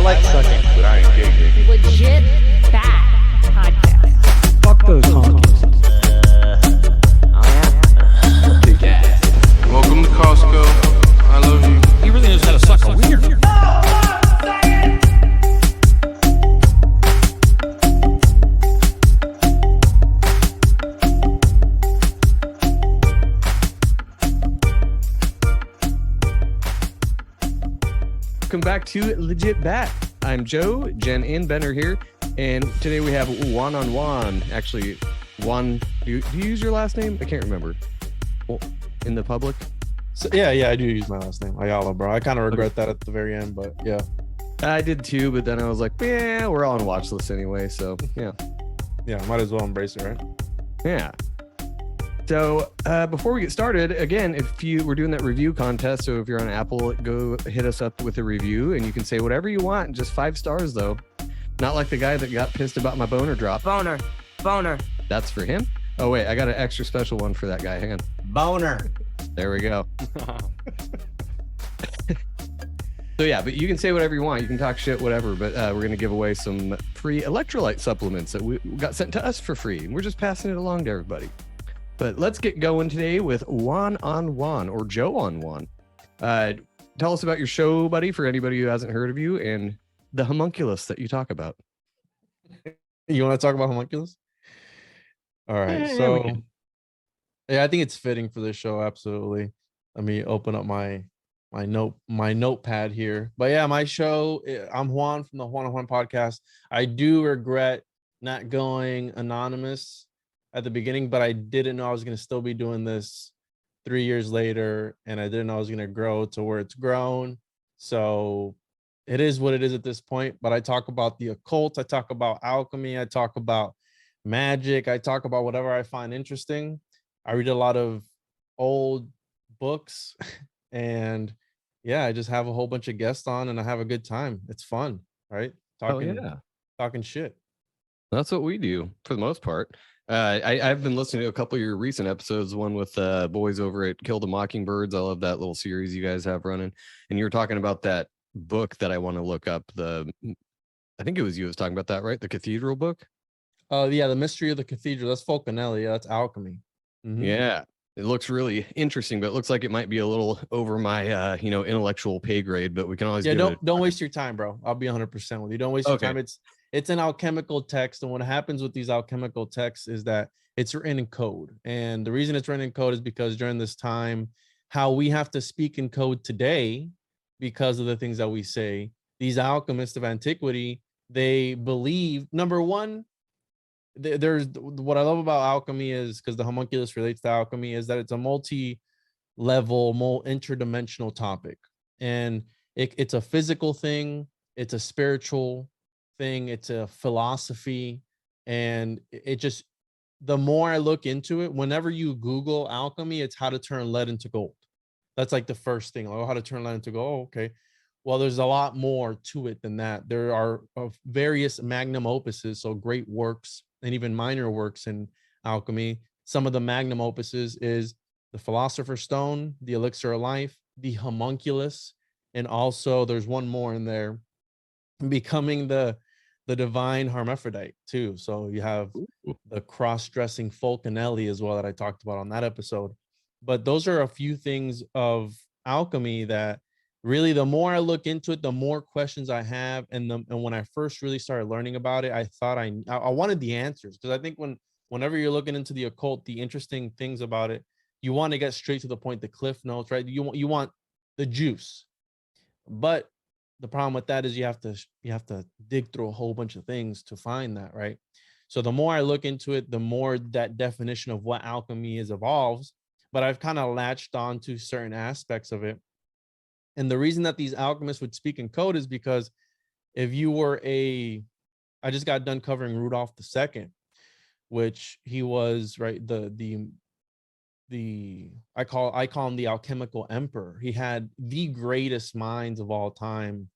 like sucking, but I ain't gay. Legit bad podcast. Fuck those honkies. Welcome to Costco. I love you. He really knows how to suck a wiener. Welcome back to Legit Bat. I'm Joe, Jen, and Ben are here, and today we have Juan on Juan. Actually, Juan, do you use your last name? I can't remember. Well, in the public? So, yeah, I do use my last name, Ayala, bro. I kind of regret that at the very end, but yeah. I did too, but then I was like, yeah, we're all on watch list anyway, so yeah. Yeah, might as well embrace it, right? Yeah. So before we get started, again, we're doing that review contest, so if you're on Apple, go hit us up with a review, and you can say whatever you want, just 5 stars though. Not like the guy that got pissed about my boner drop. Boner. That's for him? Oh wait, I got an extra special one for that guy. Hang on. Boner. There we go. So yeah, but you can say whatever you want. You can talk shit, whatever, but we're going to give away some free electrolyte supplements that we got sent to us for free. And we're just passing it along to everybody. But let's get going today with Juan on Juan, or Joe on Juan. Tell us about your show, buddy, for anybody who hasn't heard of you, and the homunculus that you talk about. You want to talk about Homunculus? All right, I think it's fitting for this show. Absolutely. Let me open up my notepad here. But yeah, my show. I'm Juan from the Juan on Juan podcast. I do regret not going anonymous at the beginning, but I didn't know I was going to still be doing this 3 years later, and I didn't know I was going to grow to where it's grown. So it is what it is at this point. But I talk about the occult, I talk about alchemy, I talk about magic, I talk about whatever I find interesting. I read a lot of old books, and yeah, I just have a whole bunch of guests on, and I have a good time. It's fun, right? Talking shit. That's what we do for the most part. I've been listening to a couple of your recent episodes, one with boys over at Kill the Mockingbirds. I love that little series you guys have running. And you were talking about that book that I want to look up. I think it was you was talking about that, right? The Cathedral book? Yeah, The Mystery of the Cathedral. That's Fulcanelli. Yeah, that's alchemy. Mm-hmm. Yeah. It looks really interesting, but it looks like it might be a little over my intellectual pay grade, but we can always don't waste your time, bro. I'll be 100% with you. Don't waste your time. It's an alchemical text, and what happens with these alchemical texts is that it's written in code. And the reason it's written in code is because during this time, how we have to speak in code today because of the things that we say, these alchemists of antiquity, they believe, number one, there's what I love about alchemy is, because the homunculus relates to alchemy, is that it's a multi-level, more interdimensional topic. And it's a physical thing, it's a spiritual thing, it's a philosophy, and it just, the more I look into it, whenever you Google alchemy, it's how to turn lead into gold. That's like the first thing, like how to turn lead into gold. Oh, okay, well, there's a lot more to it than that. There are various magnum opuses, so great works and even minor works in alchemy. Some of the magnum opuses is the Philosopher's Stone, the Elixir of Life, the Homunculus, and also there's one more in there, becoming the divine hermaphrodite too. So you have the cross-dressing Fulcanelli as well that I talked about on that episode. But those are a few things of alchemy that really, the more I look into it, the more questions I have. And when I first really started learning about it, I thought I wanted the answers, because I think whenever you're looking into the occult, the interesting things about it, you want to get straight to the point, the cliff notes, right? You want the juice. But the problem with that is you have to dig through a whole bunch of things to find that, right? So the more I look into it, the more that definition of what alchemy is evolves. But I've kind of latched on to certain aspects of it. And the reason that these alchemists would speak in code is because if you were I just got done covering Rudolph II, which he was, right, I call him the alchemical emperor. He had the greatest minds of all time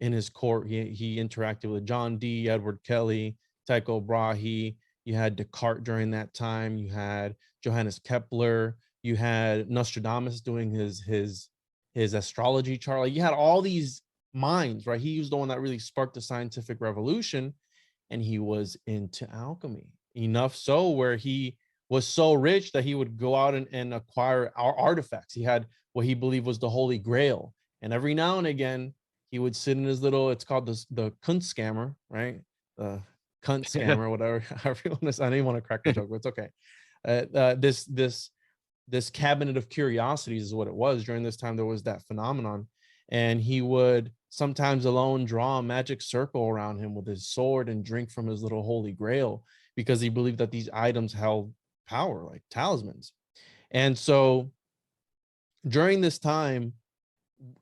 in his court. He interacted with John Dee, Edward Kelly, Tycho Brahe. You had Descartes during that time. You had Johannes Kepler. You had Nostradamus doing his astrology chart. Like, you had all these minds, right? He was the one that really sparked the scientific revolution, and he was into alchemy enough so where he was so rich that he would go out and acquire artifacts. He had what he believed was the Holy Grail, and every now and again he would sit in his little, it's called the Kunstkammer, right? The cunt scammer, whatever. However you want to, I didn't want to crack the joke, but it's okay. This cabinet of curiosities is what it was. During this time, there was that phenomenon, and he would sometimes alone draw a magic circle around him with his sword and drink from his little Holy Grail, because he believed that these items held power, like talismans. And so during this time,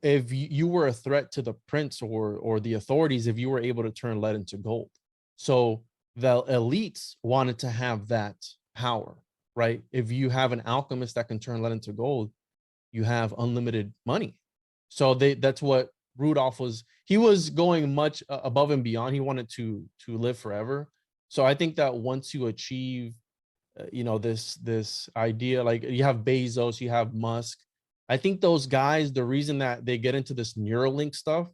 if you were a threat to the prince or the authorities, if you were able to turn lead into gold. So the elites wanted to have that power, right? If you have an alchemist that can turn lead into gold, you have unlimited money. So that's what Rudolph was. He was going much above and beyond. He wanted to live forever. So I think that once you achieve, this idea, like you have Bezos, you have Musk. I think those guys, the reason that they get into this Neuralink stuff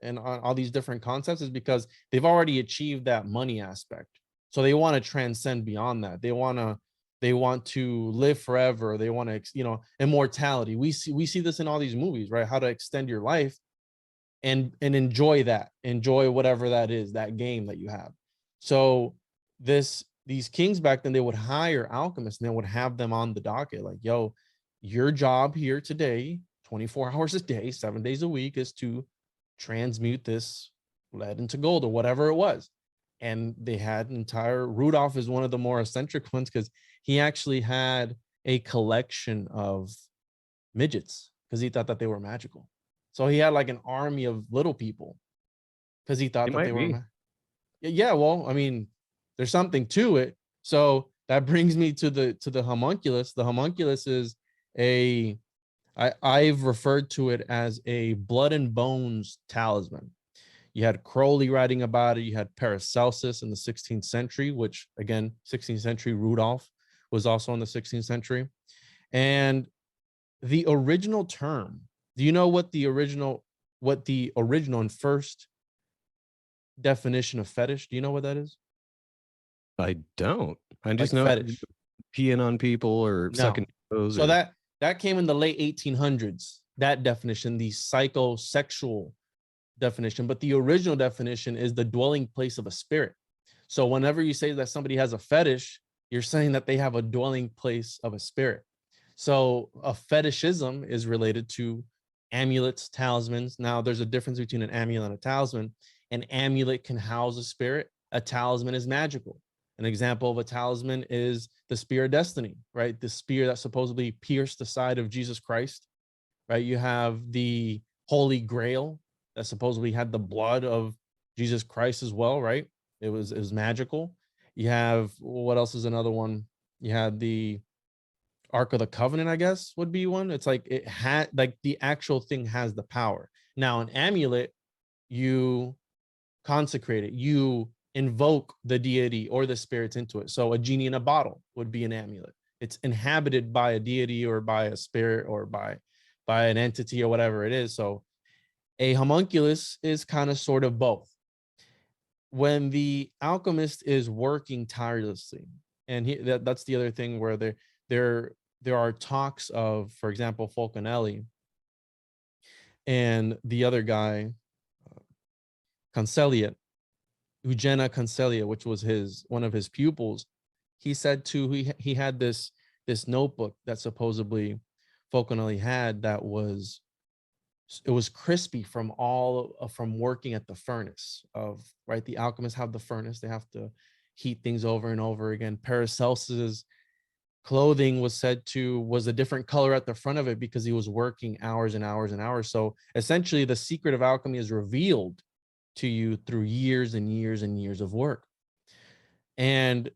and all these different concepts is because they've already achieved that money aspect. So they want to transcend beyond that. They want to live forever. They want to, immortality. We see this in all these movies, right? How to extend your life and enjoy that, enjoy whatever that is, that game that you have. So these kings back then, they would hire alchemists and they would have them on the docket, like, yo, your job here today, 24 hours a day, 7 days a week, is to transmute this lead into gold or whatever it was. And they had Rudolph is one of the more eccentric ones, because he actually had a collection of midgets because he thought that they were magical. So he had like an army of little people because he thought that they were. Yeah, well, I mean, there's something to it. So that brings me to the homunculus. The homunculus is I've referred to it as a blood and bones talisman. You had Crowley writing about it. You had Paracelsus in the 16th century, which again, 16th century Rudolph was also in the 16th century. And the original term, do you know what the original and first definition of fetish? Do you know what that is? I don't. I just Like know fetish. peeing on people or sucking toes. So that came in the late 1800s, that definition, the psychosexual definition. But the original definition is the dwelling place of a spirit. So whenever you say that somebody has a fetish, you're saying that they have a dwelling place of a spirit. So a fetishism is related to amulets, talismans. Now there's a difference between an amulet and a talisman. An amulet can house a spirit. A talisman is magical. An example of a talisman is the spear of destiny, right? The spear that supposedly pierced the side of Jesus Christ, right? You have the Holy Grail that supposedly had the blood of Jesus Christ as well, right? It was magical. You have, what else is another one? You had the Ark of the Covenant, I guess would be one. It's like it had, like the actual thing has the power. Now an amulet, you consecrate it, you invoke the deity or the spirits into it. So a genie in a bottle would be an amulet. It's inhabited by a deity or by a spirit or by an entity or whatever it is. So a homunculus is kind of sort of both. When the alchemist is working tirelessly, and that's the other thing where there are talks of, for example, Fulcanelli and the other guy, Cancelliate, Eugenia Cancellia, which was one of his pupils. He said he had this notebook that supposedly Fulcanelli had that was crispy from working at the furnace of, right? The alchemists have the furnace, they have to heat things over and over again. Paracelsus's clothing was a different color at the front of it because he was working hours and hours and hours. So essentially the secret of alchemy is revealed to you through years and years and years of work. And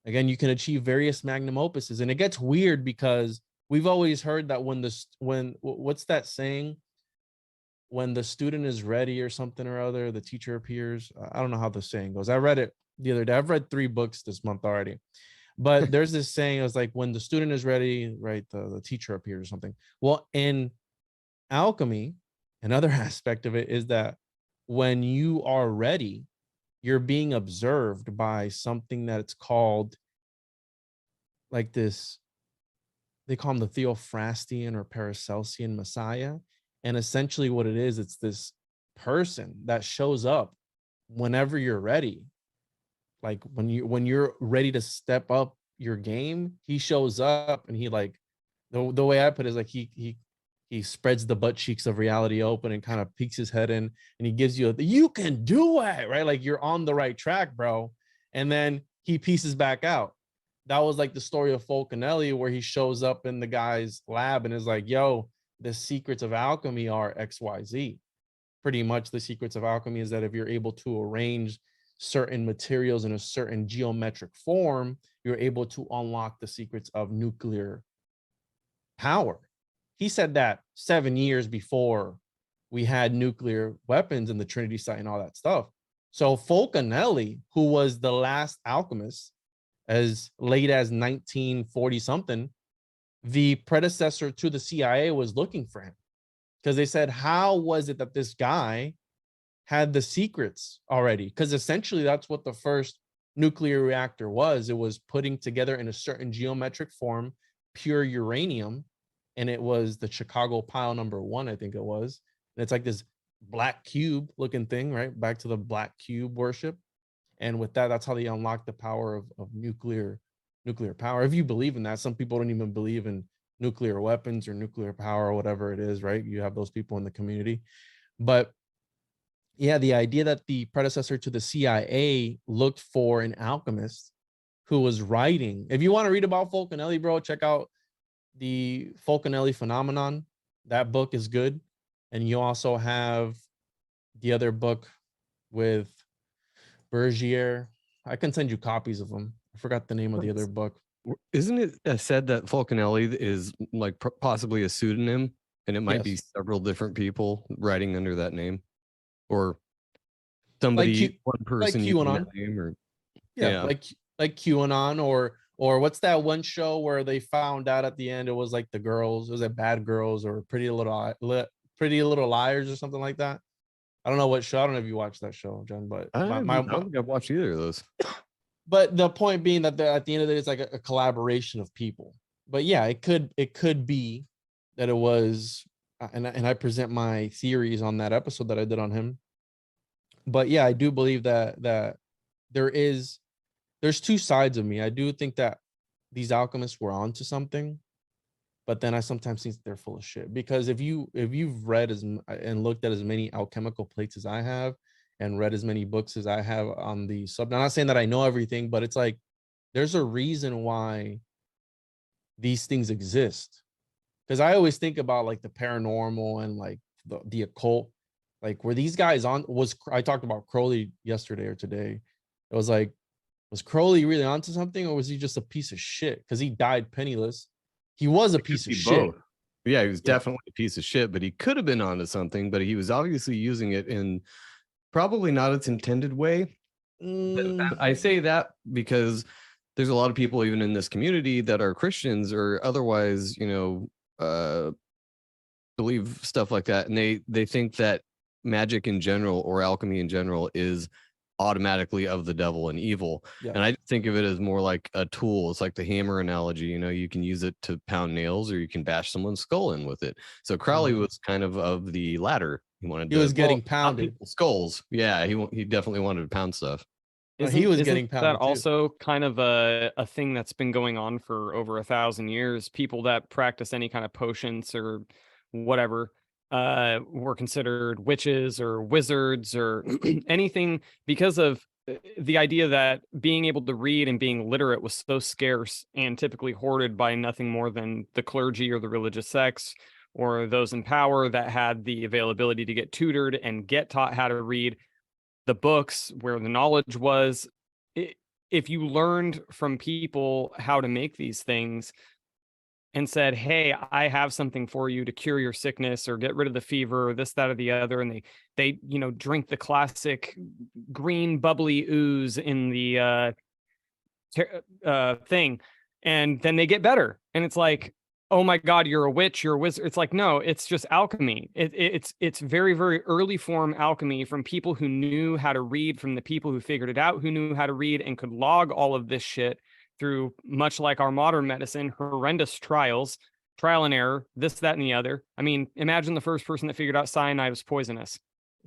again, you can achieve various magnum opuses. And it gets weird because we've always heard that what's that saying? When the student is ready or something or other, the teacher appears. I don't know how the saying goes. I read it the other day. I've read 3 books this month already. But there's this saying, it was like, when the student is ready, right, the teacher appears or something. Well, in alchemy, another aspect of it is that when you are ready, you're being observed by something that's called like this. They call him the Theophrastic or Paracelsian Messiah. And essentially what it is, it's this person that shows up whenever you're ready. Like when you're ready to step up your game, he shows up, and he like the way I put it is like he spreads the butt cheeks of reality open and kind of peeks his head in, and he gives you you can do it, right? Like you're on the right track, bro. And then he pieces back out. That was like the story of Fulcanelli, where he shows up in the guy's lab and is like, yo, the secrets of alchemy are XYZ. Pretty much the secrets of alchemy is that if you're able to arrange certain materials in a certain geometric form, you're able to unlock the secrets of nuclear power. He said that 7 years before we had nuclear weapons and the Trinity site and all that stuff. So Fulcanelli, who was the last alchemist as late as 1940 something, the predecessor to the CIA was looking for him because they said, how was it that this guy had the secrets already? Because essentially that's what the first nuclear reactor was. It was putting together in a certain geometric form pure uranium, and it was the Chicago pile number 1, I think it was. And it's like this black cube looking thing, right? Back to the black cube worship. And with that, that's how they unlock the power of nuclear power. If you believe in that, some people don't even believe in nuclear weapons or nuclear power or whatever it is, right? You have those people in the community. But yeah, the idea that the predecessor to the CIA looked for an alchemist who was writing. If you want to read about Fulcanelli, bro, check out the Fulcanelli Phenomenon. That book is good. And you also have the other book with Bergier. I can send you copies of them. I forgot the name of the other book. Isn't it said that Fulcanelli is like possibly a pseudonym, and it might be several different people writing under that name, or somebody, one person like using QAnon. that name, or like QAnon, or what's that one show where they found out at the end it was like the girls, was it Bad Girls or Pretty Little Liars or something like that? I don't know what show. I don't know if you watched that show, John, but I don't think I've watched either of those. But the point being that at the end of the day, it's like a collaboration of people. But yeah, it could be that it was, and I present my theories on that episode that I did on him. But yeah, I do believe that there's two sides of me. I do think that these alchemists were onto something, but then I sometimes think they're full of shit. Because if you've read and looked at as many alchemical plates as I have, and read as many books as I have on the sub, I'm not saying that I know everything, but it's like there's a reason why these things exist. Because I always think about like the paranormal and like the occult, like were these guys on? I talked about Crowley yesterday or today. It was like, was Crowley really onto something, or was he just a piece of shit? Because he died penniless. He was a piece of shit. Yeah, he was definitely a piece of shit, but he could have been onto something, but he was obviously using it in probably not its intended way. I say that because there's a lot of people even in this community that are Christians or otherwise, believe stuff like that. And they think that magic in general or alchemy in general is automatically of the devil and evil. Yeah. And I think of it as more like a tool. It's like the hammer analogy. You can use it to pound nails, or you can bash someone's skull in with it. So Crowley was kind of the latter. He was getting pounded skulls. Yeah, he definitely wanted to pound stuff. He was getting pounded. That also kind of a thing that's been going on for over 1,000 years. People that practice any kind of potions or whatever were considered witches or wizards or anything, because of the idea that being able to read and being literate was so scarce and typically hoarded by nothing more than the clergy or the religious sects or those in power that had the availability to get tutored and get taught how to read the books where the knowledge was. If you learned from people how to make these things and said, hey, I have something for you to cure your sickness or get rid of the fever or this, that, or the other, and they drink the classic green bubbly ooze in the thing, and then they get better. And it's like, oh my God, you're a witch, you're a wizard. It's like, no, it's just alchemy. It's very, very early form alchemy from people who knew how to read, from the people who figured it out, who knew how to read and could log all of this shit through, much like our modern medicine, horrendous trials, trial and error, this, that, and the other. I mean, imagine the first person that figured out cyanide was poisonous.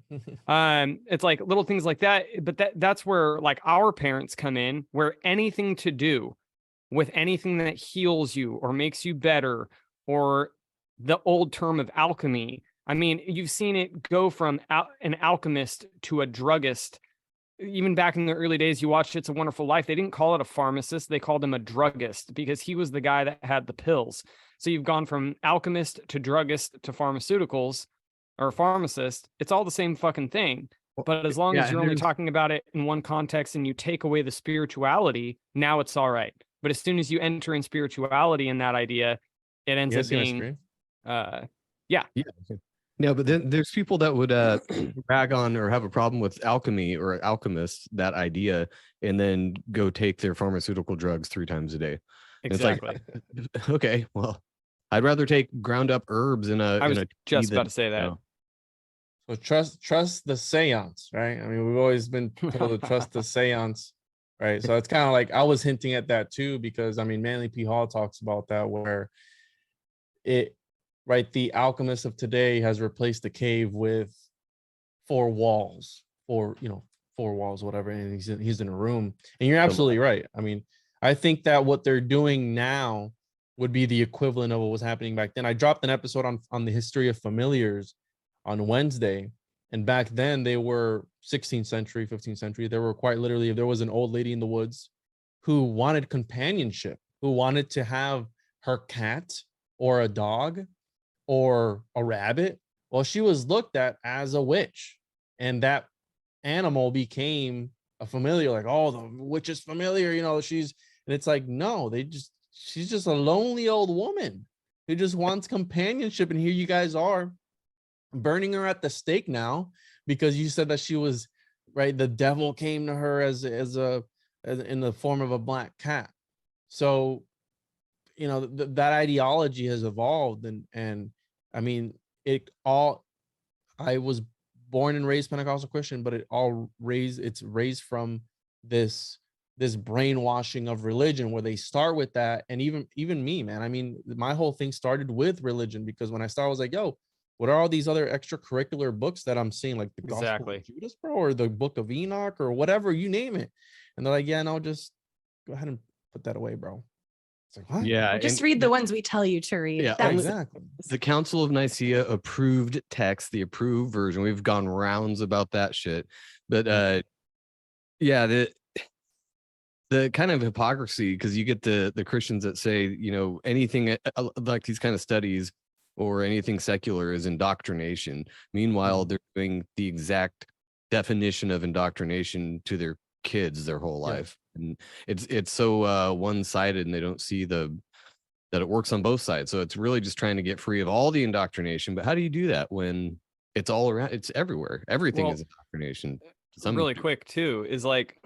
It's like little things like that, but that's where like our parents come in, where anything to do with anything that heals you or makes you better, or the old term of alchemy. I mean, you've seen it go from an alchemist to a druggist. Even back in the early days, you watched It's a Wonderful Life. They didn't call it a pharmacist. They called him a druggist because he was the guy that had the pills. So you've gone from alchemist to druggist to pharmaceuticals or pharmacist. It's all the same fucking thing. But as long as you're only talking about it in one context and you take away the spirituality, now it's all right. But as soon as you enter in spirituality in that idea, it ends up being, yeah. No, but then there's people that would rag on or have a problem with alchemy or alchemists, that idea, and then go take their pharmaceutical drugs 3 times a day. Exactly. Like, okay, well, I'd rather take ground up herbs in a. I was just about to say that. So trust the seance, right? I mean, we've always been told to trust the seance, right? So it's kind of like I was hinting at that too, because I mean, Manly P. Hall talks about that, where the alchemist of today has replaced the cave with 4 walls, 4 walls, whatever, and he's in a room. And you're absolutely right. I mean, I think that what they're doing now would be the equivalent of what was happening back then. I dropped an episode on the history of familiars on Wednesday, and back then they were 16th century, 15th century. There were quite literally, if there was an old lady in the woods who wanted companionship, who wanted to have her cat or a dog or a rabbit, well, she was looked at as a witch, and that animal became a familiar. Like, oh, the witch is familiar, and it's like, no, she's just a lonely old woman who just wants companionship. And here you guys are burning her at the stake now because you said that she was right. The devil came to her as in the form of a black cat. So, that ideology has evolved, and I mean, I was born and raised Pentecostal Christian, but it's raised from this brainwashing of religion, where they start with that. And even me, man, I mean, my whole thing started with religion, because when I started, I was like, yo, what are all these other extracurricular books that I'm seeing, like the Gospel of Judas, bro, or the Book of Enoch, or whatever, you name it? And they're like, yeah, no, just go ahead and put that away, bro. It's like, what? Yeah, just read the ones we tell you to read. Yeah, exactly. The Council of Nicaea approved text, the approved version. We've gone rounds about that shit, but yeah, the kind of hypocrisy, because you get the Christians that say, anything like these kind of studies or anything secular is indoctrination. Meanwhile, they're doing the exact definition of indoctrination to their kids their whole life. And it's so one-sided, and they don't see that it works on both sides. So it's really just trying to get free of all the indoctrination. But how do you do that when it's all around? It's everywhere. Everything is indoctrination. Really quick too is like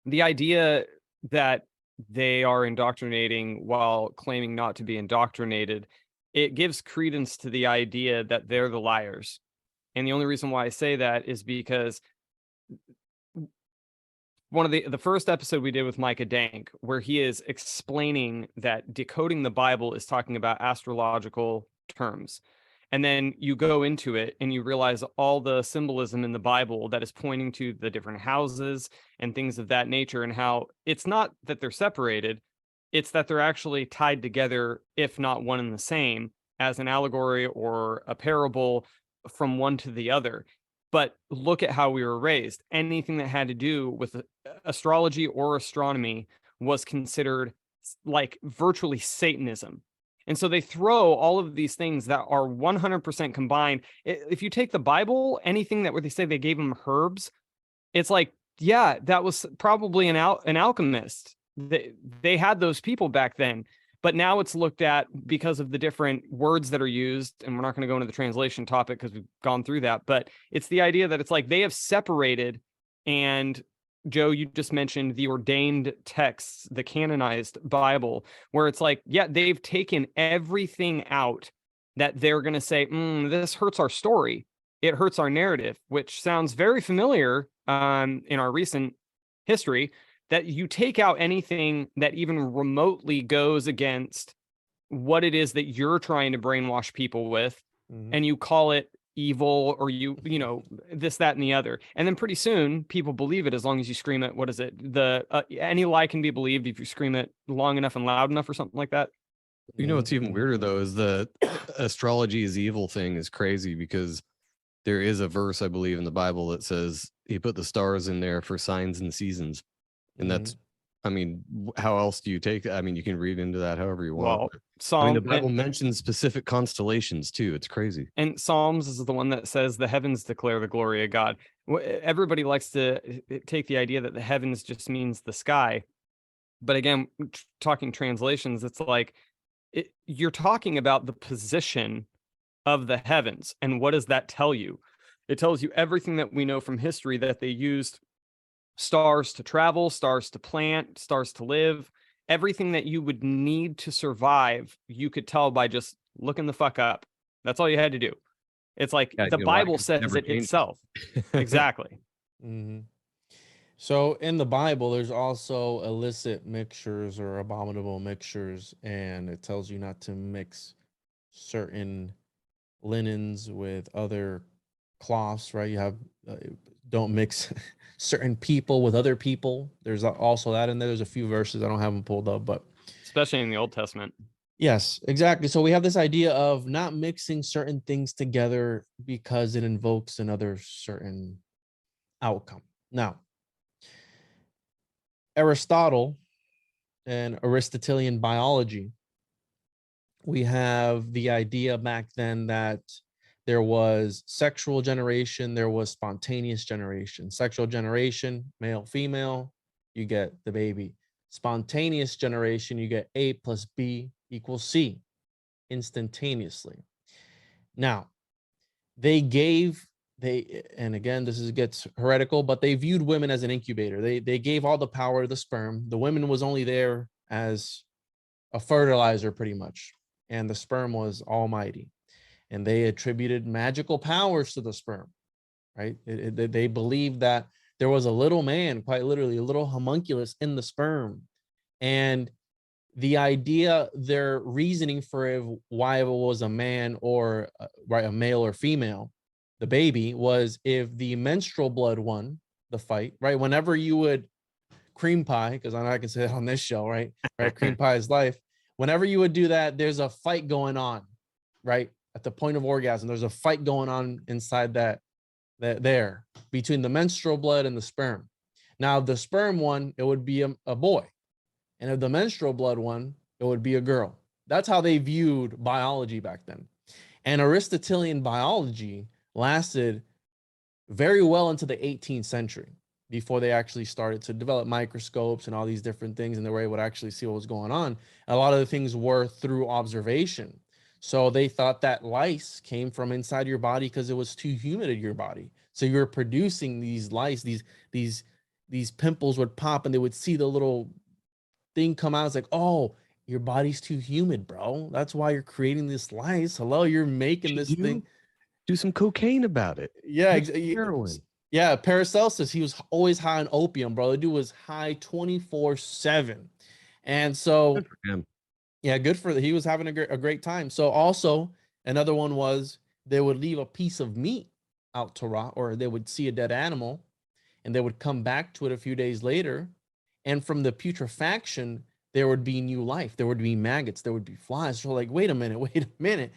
the idea that they are indoctrinating while claiming not to be indoctrinated. It gives credence to the idea that they're the liars. And the only reason why I say that is because one of the first episode we did with Micah Dank, where he is explaining that decoding the Bible is talking about astrological terms. And then you go into it and you realize all the symbolism in the Bible that is pointing to the different houses and things of that nature, and how it's not that they're separated, it's that they're actually tied together, if not one and the same, as an allegory or a parable from one to the other. But look at how we were raised. Anything that had to do with astrology or astronomy was considered like virtually Satanism. And so they throw all of these things that are 100% combined. If you take the Bible, anything that where they say they gave them herbs, it's like, yeah, that was probably an alchemist. They had those people back then. But now it's looked at because of the different words that are used. And we're not going to go into the translation topic because we've gone through that. But it's the idea that it's like they have separated and Joe, you just mentioned the ordained texts, the canonized Bible, where it's like, yeah, they've taken everything out that they're going to say, this hurts our story. It hurts our narrative, which sounds very familiar in our recent history, that you take out anything that even remotely goes against what it is that you're trying to brainwash people with, and you call it evil, or you know, this, that, and the other. And then pretty soon people believe it, as long as you scream it. What is it? Any lie can be believed if you scream it long enough and loud enough, or something like that. You know what's even weirder though is the astrology is evil thing is crazy, because there is a verse, I believe, in the Bible that says he put the stars in there for signs and seasons. And that's, I mean, how else do you take that? I mean, you can read into that however you want. Well, I mean, the Bible mentions specific constellations too. It's crazy. And Psalms is the one that says the heavens declare the glory of God. Everybody likes to take the idea that the heavens just means the sky. But again, talking translations, it's like you're talking about the position of the heavens. And what does that tell you? It tells you everything that we know from history, that they used stars to travel, stars to plant, stars to live. Everything that you would need to survive, you could tell by just looking the fuck up. That's all you had to do. It's like the Bible says it itself. Exactly. So in the Bible, there's also illicit mixtures or abominable mixtures, and it tells you not to mix certain linens with other cloths, right? You have don't mix certain people with other people. There's also that in there. There's a few verses, I don't have them pulled up, but especially in the Old Testament. Yes, exactly. So we have this idea of not mixing certain things together because it invokes another certain outcome. Now, Aristotle and Aristotelian biology, we have the idea back then that there was sexual generation, there was spontaneous generation. Sexual generation, male, female, you get the baby. Spontaneous generation, you get A plus B equals C instantaneously. Now, and again, gets heretical, but they viewed women as an incubator. They gave all the power to the sperm. The women was only there as a fertilizer pretty much, and the sperm was almighty. And they attributed magical powers to the sperm, right? They believed that there was a little man, quite literally, a little homunculus in the sperm. And the idea, their reasoning for why it was a man or a male or female, the baby, was if the menstrual blood won the fight, right? Whenever you would cream pie, because I know I can say that on this show, right? Cream pie is life. Whenever you would do that, there's a fight going on, right? At the point of orgasm, there's a fight going on inside that there between the menstrual blood and the sperm. Now, if the sperm won, it would be a boy. And if the menstrual blood won, it would be a girl. That's how they viewed biology back then. And Aristotelian biology lasted very well into the 18th century before they actually started to develop microscopes and all these different things, and they were able to actually see what was going on. A lot of the things were through observation. So they thought that lice came from inside your body because it was too humid in your body. So you were producing these lice, these pimples would pop, and they would see the little thing come out. It's like, oh, your body's too humid, bro. That's why you're creating this lice. Hello, you're making this thing. Do some cocaine about it. Yeah, heroin. Yeah, Paracelsus, he was always high on opium, bro. The dude was high 24/7. And so Good for him. Yeah, he was having a great time. So also another one was they would leave a piece of meat out to rot, or they would see a dead animal and they would come back to it a few days later. And from the putrefaction, there would be new life. There would be maggots. There would be flies. So like, wait a minute.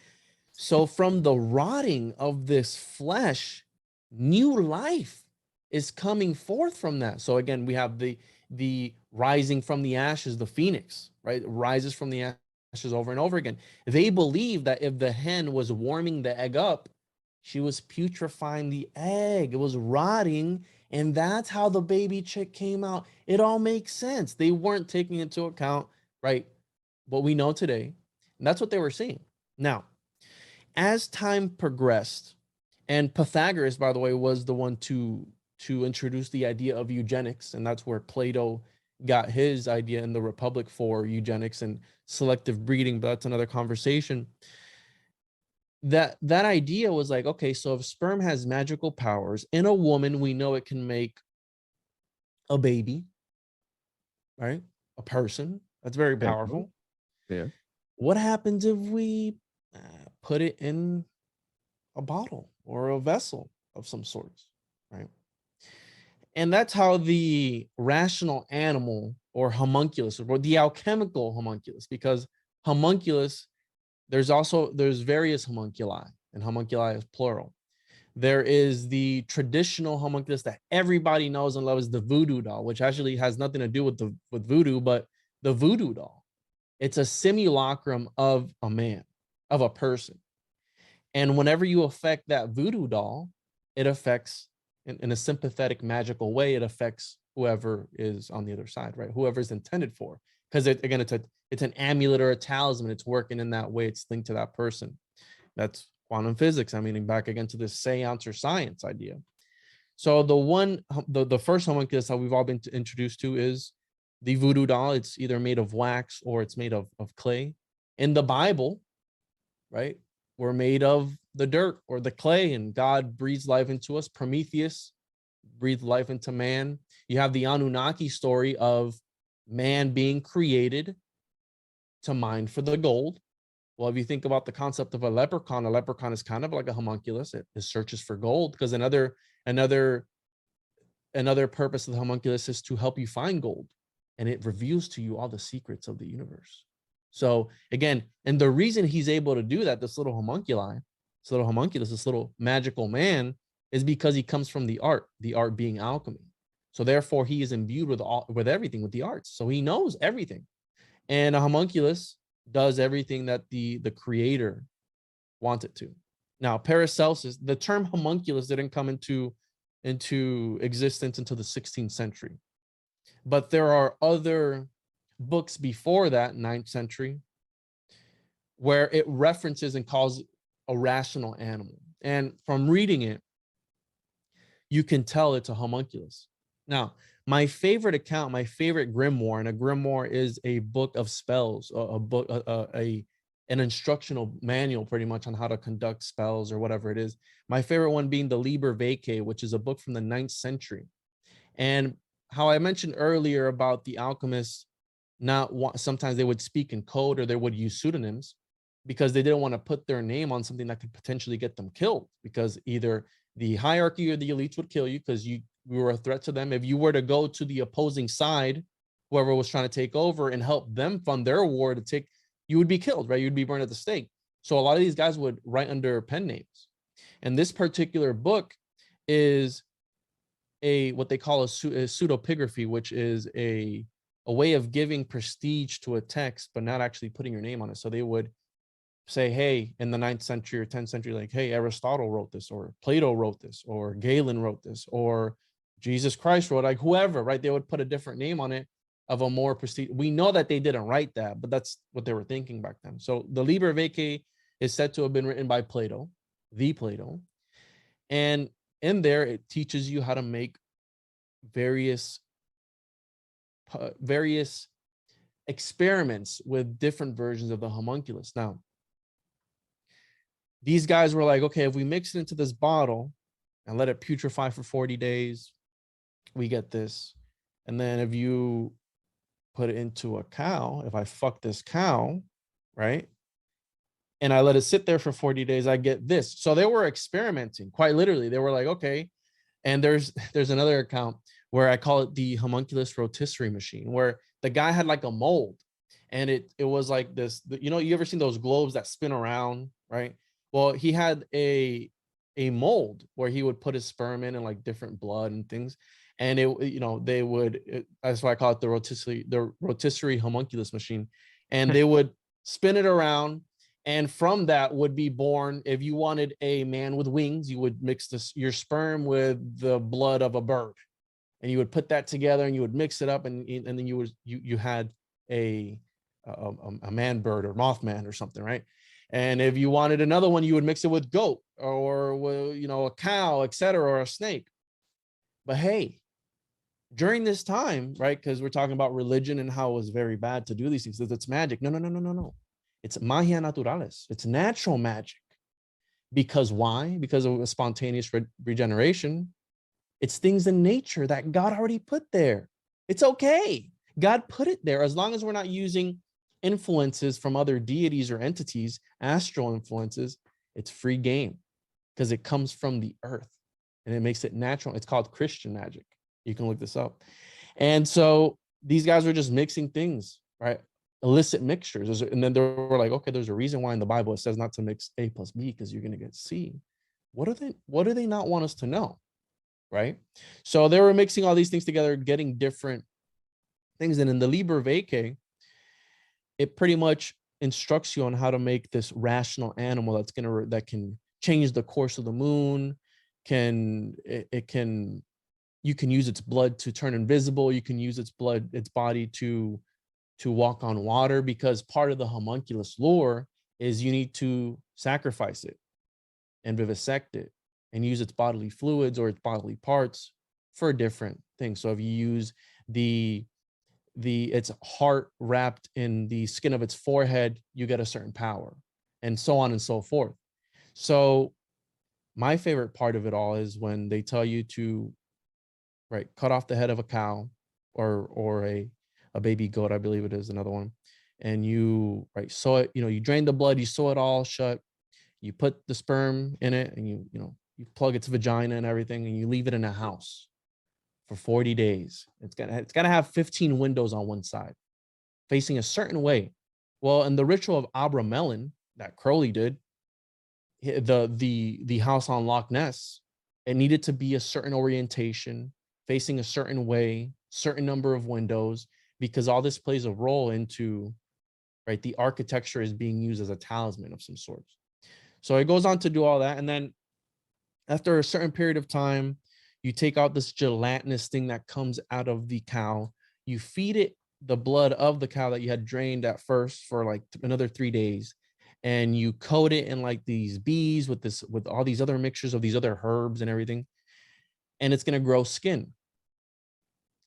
So from the rotting of this flesh, new life is coming forth from that. So again, we have the rising from the ashes, the phoenix, right? It rises from the ashes over and over again. They believe that if the hen was warming the egg up, she was putrefying the egg. It was rotting, and that's how the baby chick came out. It all makes sense. They weren't taking into account, right, what we know today. And that's what they were seeing. Now, as time progressed, and Pythagoras, by the way, was the one to to introduce the idea of eugenics, and that's where Plato got his idea in the Republic for eugenics and selective breeding, but that's another conversation. That idea was like, okay, so if sperm has magical powers in a woman, we know it can make a baby, right? A person. That's very powerful. Yeah. What happens if we put it in a bottle or a vessel of some sorts, right? And that's how the rational animal or homunculus, or the alchemical homunculus, because homunculus, there's various homunculi, and homunculi is plural. There is the traditional homunculus that everybody knows and loves, the voodoo doll, which actually has nothing to do with voodoo, but the voodoo doll. It's a simulacrum of a man, of a person. And whenever you affect that voodoo doll, it affects, in a sympathetic, magical way, it affects whoever is on the other side, right? Whoever is intended for. Because it's an amulet or a talisman. It's working in that way. It's linked to that person. That's quantum physics. I mean, back again to this seance or science idea. So the first homunculus that we've all been introduced to is the voodoo doll. It's either made of wax or it's made of clay. In the Bible, right, we're made of the dirt or the clay, and God breathes life into us. Prometheus breathed life into man. You have the Anunnaki story of man being created to mine for the gold. Well, if you think about the concept of a leprechaun is kind of like a homunculus. It searches for gold, because another purpose of the homunculus is to help you find gold, and it reveals to you all the secrets of the universe. So again, and the reason he's able to do that, this little homunculus, this little magical man, is because he comes from the art being alchemy. So therefore he is imbued with everything, with the arts. So he knows everything. And a homunculus does everything that the creator wanted to. Now, Paracelsus, the term homunculus didn't come into existence until the 16th century. But there are other books before that, 9th century, where it references and calls a rational animal. And from reading it, you can tell it's a homunculus. Now, my favorite account, my favorite grimoire, and a grimoire is a book of spells, an instructional manual pretty much on how to conduct spells or whatever it is. My favorite one being the Liber Vitae, which is a book from the 9th century. And how I mentioned earlier about the alchemists, sometimes they would speak in code or they would use pseudonyms because they didn't want to put their name on something that could potentially get them killed, because either the hierarchy or the elites would kill you because you were a threat to them. If you were to go to the opposing side, whoever was trying to take over, and help them fund their war you would be killed, right? You'd be burned at the stake. So a lot of these guys would write under pen names. And this particular book is what they call a pseudepigraphy, which is a way of giving prestige to a text, but not actually putting your name on it. So they would say, hey, in the 9th century or 10th century, like, hey, Aristotle wrote this, or Plato wrote this, or Galen wrote this, or Jesus Christ wrote, like whoever, right? They would put a different name on it of a more prestige. We know that they didn't write that, but that's what they were thinking back then. So the Liber Vitae is said to have been written by Plato, the Plato. And in there, it teaches you how to make various experiments with different versions of the homunculus. Now, these guys were like, okay, if we mix it into this bottle and let it putrefy for 40 days, we get this. And then if you put it into a cow, if I fuck this cow, right, and I let it sit there for 40 days, I get this. So they were experimenting, quite literally. They were like, okay. And there's another account where I call it the homunculus rotisserie machine, where the guy had like a mold, and it was like this, you ever seen those globes that spin around, right? Well, he had a mold where he would put his sperm in and like different blood and things. And that's why I call it the rotisserie homunculus machine. And they would spin it around. And from that would be born, if you wanted a man with wings, you would mix your sperm with the blood of a bird. And you would put that together and you would mix it up. And then you had a man bird or mothman or something, right? And if you wanted another one, you would mix it with goat or a cow, etc., or a snake. But hey, during this time, right? Because we're talking about religion and how it was very bad to do these things. It's magic. No. It's magia naturalis. It's natural magic. Because why? Because of a spontaneous regeneration. It's things in nature that God already put there. It's okay. God put it there as long as we're not using influences from other deities or entities, astral influences. It's free game because it comes from the earth and it makes it natural. It's called Christian magic. You can look this up. And so these guys were just mixing things, right? Illicit mixtures. And then they were like, okay, there's a reason why in the Bible it says not to mix A plus B because you're going to get C. What do they not want us to know? Right? So they were mixing all these things together, getting different things. And in the Liber Vacay, it pretty much instructs you on how to make this rational animal that can change the course of the moon, you can use its blood to turn invisible. You can use its body to walk on water, because part of the homunculus lore is you need to sacrifice it and vivisect it and use its bodily fluids or its bodily parts for different things. So if you use its heart wrapped in the skin of its forehead, you get a certain power, and so on and so forth. So my favorite part of it all is when they tell you to, right, cut off the head of a cow or a baby goat, I believe it is another one. And you, right, sew it, you drain the blood, you sew it all shut, you put the sperm in it, and you plug its vagina and everything, and you leave it in a house for 40 days. It's gonna have 15 windows on one side facing a certain way. Well, in the ritual of Abramelin that Crowley did, the house on Loch Ness, it needed to be a certain orientation, facing a certain way, certain number of windows, because all this plays a role into, right, the architecture is being used as a talisman of some sort. So it goes on to do all that. And then after a certain period of time, you take out this gelatinous thing that comes out of the cow, you feed it the blood of the cow that you had drained at first for like another 3 days, and you coat it in like these bees with all these other mixtures of these other herbs and everything, and it's going to grow skin.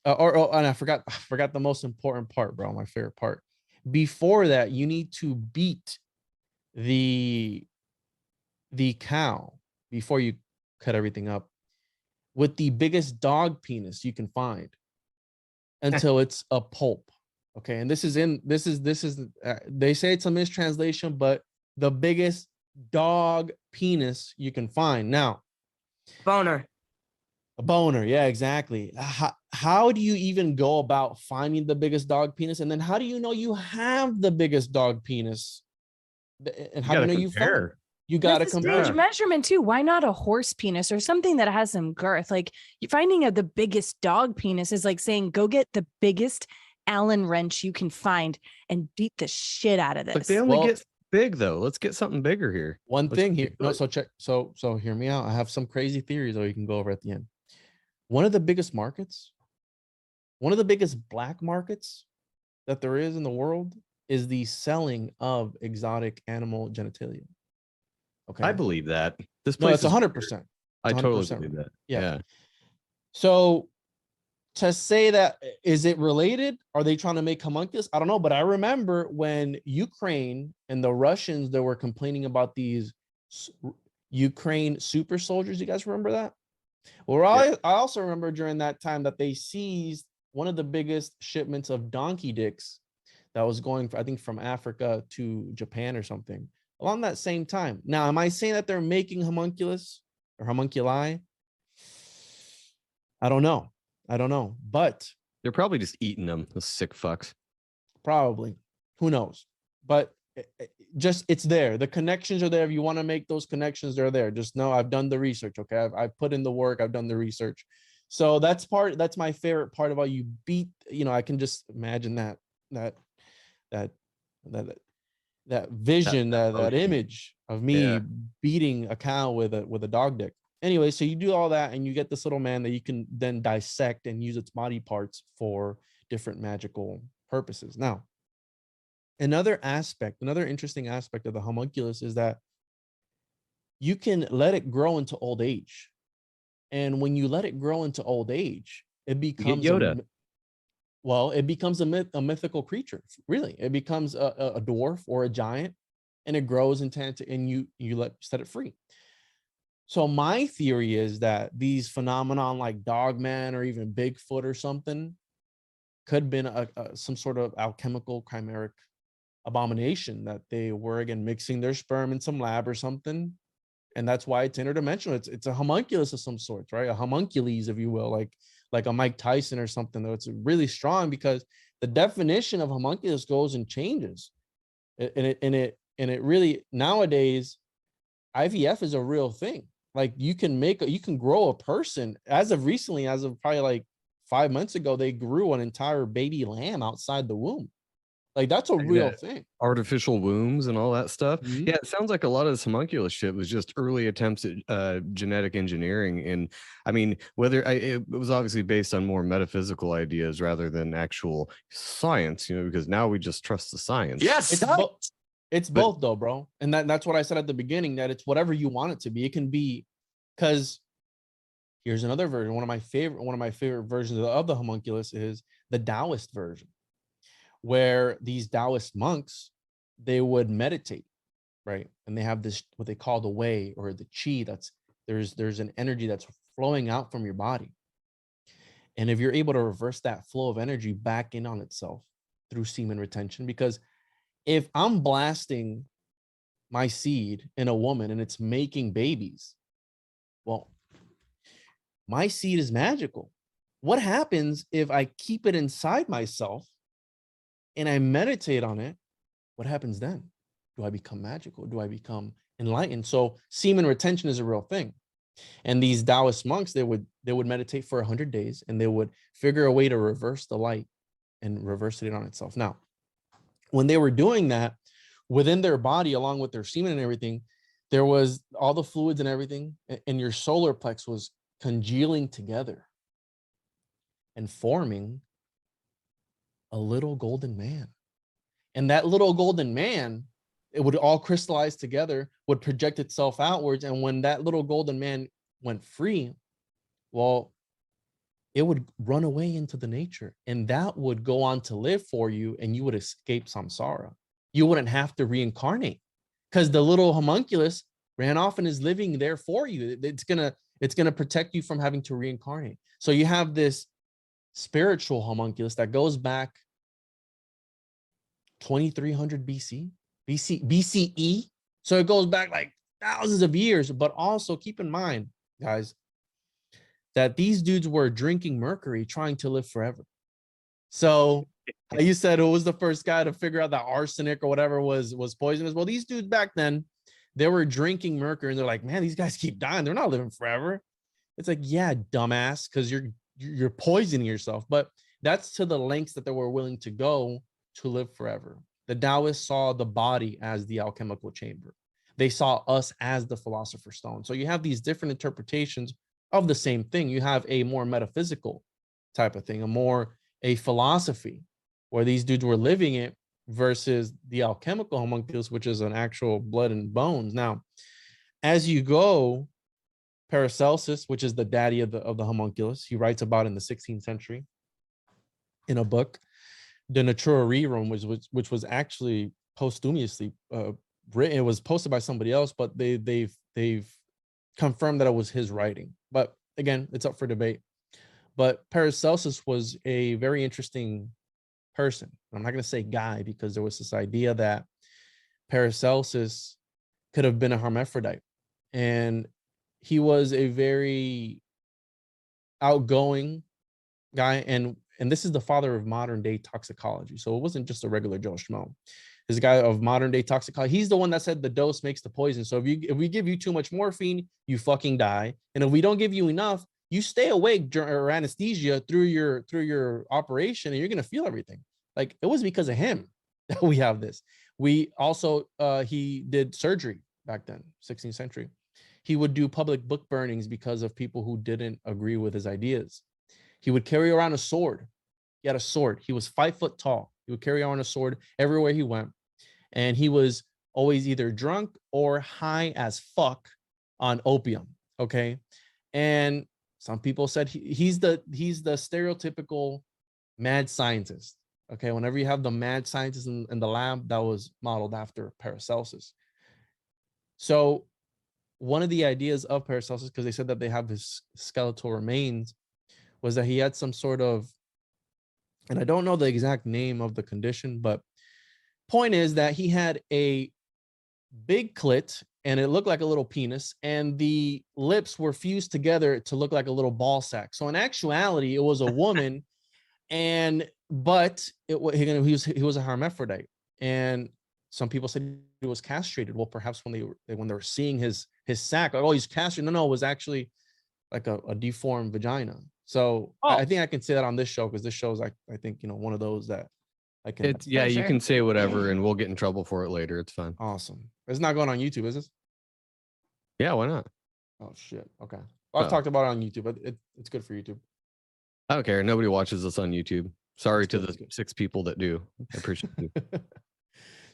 And I forgot the most important part, bro, my favorite part. Before that, you need to beat the cow before you cut everything up with the biggest dog penis you can find until it's a pulp. Okay, and this is they say it's a mistranslation, but the biggest dog penis you can find. Now, Boner. a boner, yeah, exactly. How do you even go about finding the biggest dog penis, and then how do you know you have the biggest dog penis? And how do you know you found? You got to compare. Stage measurement too. Why not a horse penis or something that has some girth? Like, finding out the biggest dog penis is like saying, go get the biggest Allen wrench you can find and beat the shit out of this. But they only get big though. Let's get something bigger here. Let's check. So hear me out. I have some crazy theories that we can go over at the end. One of the biggest markets, one of the biggest black markets that there is in the world is the selling of exotic animal genitalia. Okay, I believe that. This place it's 100%. I totally believe that. Yeah. So to say that, is it related? Are they trying to make homunculus? I don't know, but I remember when Ukraine and the Russians, they were complaining about these Ukraine super soldiers. You guys remember that? Well, I also remember during that time that they seized one of the biggest shipments of donkey dicks that was going, I think, from Africa to Japan or something along that same time. Now, am I saying that they're making homunculus or homunculi? I don't know. But they're probably just eating them, the sick fucks. Probably. Who knows? But it's there. The connections are there. If you want to make those connections, they're there. Just know I've done the research. Okay, I've put in the work. I've done the research. So that's my favorite part about you beat. I can just imagine that vision, that image of me beating a cow with a dog dick. Anyway, so you do all that and you get this little man that you can then dissect and use its body parts for different magical purposes. Now, another interesting aspect of the homunculus is that you can let it grow into old age. And when you let it grow into old age, it becomes Yoda. it becomes a mythical creature. Really, it becomes a dwarf or a giant, and it grows into, and you set it free. So my theory is that these phenomenon like Dogman or even Bigfoot or something could have been some sort of alchemical chimeric abomination that they were, again, mixing their sperm in some lab or something. And that's why it's interdimensional. It's a homunculus of some sort, right? A homunculus, if you will, like a Mike Tyson or something, though. It's really strong because the definition of homunculus goes and changes. And it really, nowadays, IVF is a real thing. Like you can grow a person. As of recently, as of probably like 5 months ago, they grew an entire baby lamb outside the womb. Like that's a real thing. Artificial wombs and all that stuff. Mhm. Yeah, it sounds like a lot of this homunculus shit was just early attempts at genetic engineering. And I mean, it was obviously based on more metaphysical ideas rather than actual science, because now we just trust the science. Yes. It's both though, bro. And that's what I said at the beginning, that it's whatever you want it to be. It can be, because here's another version. One of my favorite versions of the homunculus is the Taoist version, where these Taoist monks, they would meditate, right? And they have this, what they call the way or the chi, there's an energy that's flowing out from your body. And if you're able to reverse that flow of energy back in on itself through semen retention, because if I'm blasting my seed in a woman and it's making babies, well, my seed is magical. What happens if I keep it inside myself and I meditate on it? What happens then? Do I become magical? Do I become enlightened? So semen retention is a real thing. And these Taoist monks, they would meditate for 100 days and they would figure a way to reverse the light and reverse it on itself. Now, when they were doing that within their body, along with their semen and everything, there was all the fluids and everything, and your solar plex was congealing together and forming a little golden man. And that little golden man, it would all crystallize together, would project itself outwards. And when that little golden man went free, well, it would run away into the nature, and that would go on to live for you, and you would escape samsara. You wouldn't have to reincarnate, because the little homunculus ran off and is living there for you. It's gonna protect you from having to reincarnate. So you have this spiritual homunculus that goes back 2300 BCE. So it goes back like thousands of years. But also keep in mind, guys, that these dudes were drinking mercury trying to live forever. So you said who was the first guy to figure out that arsenic or whatever was poisonous? Well, these dudes back then, they were drinking mercury and they're like, man, these guys keep dying. They're not living forever. It's like, yeah, dumbass, because you're poisoning yourself. But that's to the lengths that they were willing to go to live forever. The Taoists saw the body as the alchemical chamber. They saw us as the philosopher's stone. So you have these different interpretations of the same thing. You have a more metaphysical type of thing, a philosophy where these dudes were living it, versus the alchemical homunculus, which is an actual blood and bones. Now, as you go, Paracelsus, which is the daddy of the homunculus, he writes about in the 16th century in a book, De Natura Rerum, which was actually posthumously written. It was posted by somebody else, but they've confirmed that it was his writing. But again, it's up for debate. But Paracelsus was a very interesting person. I'm not going to say guy, because there was this idea that Paracelsus could have been a hermaphrodite, and he was a very outgoing guy, and this is the father of modern day toxicology. So it wasn't just a regular Joe Schmo. This guy of modern day toxicology, he's the one that said the dose makes the poison. So if we give you too much morphine, you fucking die, and if we don't give you enough, you stay awake during or anesthesia through your operation, and you're gonna feel everything. Like, it was because of him that we have this. We also he did surgery back then, 16th century. He would do public book burnings because of people who didn't agree with his ideas. He would carry around a sword. He had a sword. He was 5 foot tall. He would carry around a sword everywhere he went, and he was always either drunk or high as fuck on opium. Okay, and Some people said he's the stereotypical mad scientist. Okay, whenever you have the mad scientist in the lab, that was modeled after Paracelsus. So one of the ideas of Paracelsus, because they said that they have his skeletal remains, was that he had some sort of, and I don't know the exact name of the condition, but point is that he had a big clit and it looked like a little penis, and the lips were fused together to look like a little ball sack. So in actuality, it was a woman, but he was a hermaphrodite, and some people said he was castrated. Well, perhaps when they were seeing his sack, like, oh, he's castrated. No, it was actually like a deformed vagina. So I think I can say that on this show, because this show is, I think, one of those that I can. It's, yeah, you can say whatever, and we'll get in trouble for it later. It's fine. Awesome. It's not going on YouTube, is it? Yeah, why not? Oh shit. Okay. Well, I've talked about it on YouTube, but it's good for YouTube. I don't care. Nobody watches us on YouTube. Sorry to the 6 people that do. I appreciate you.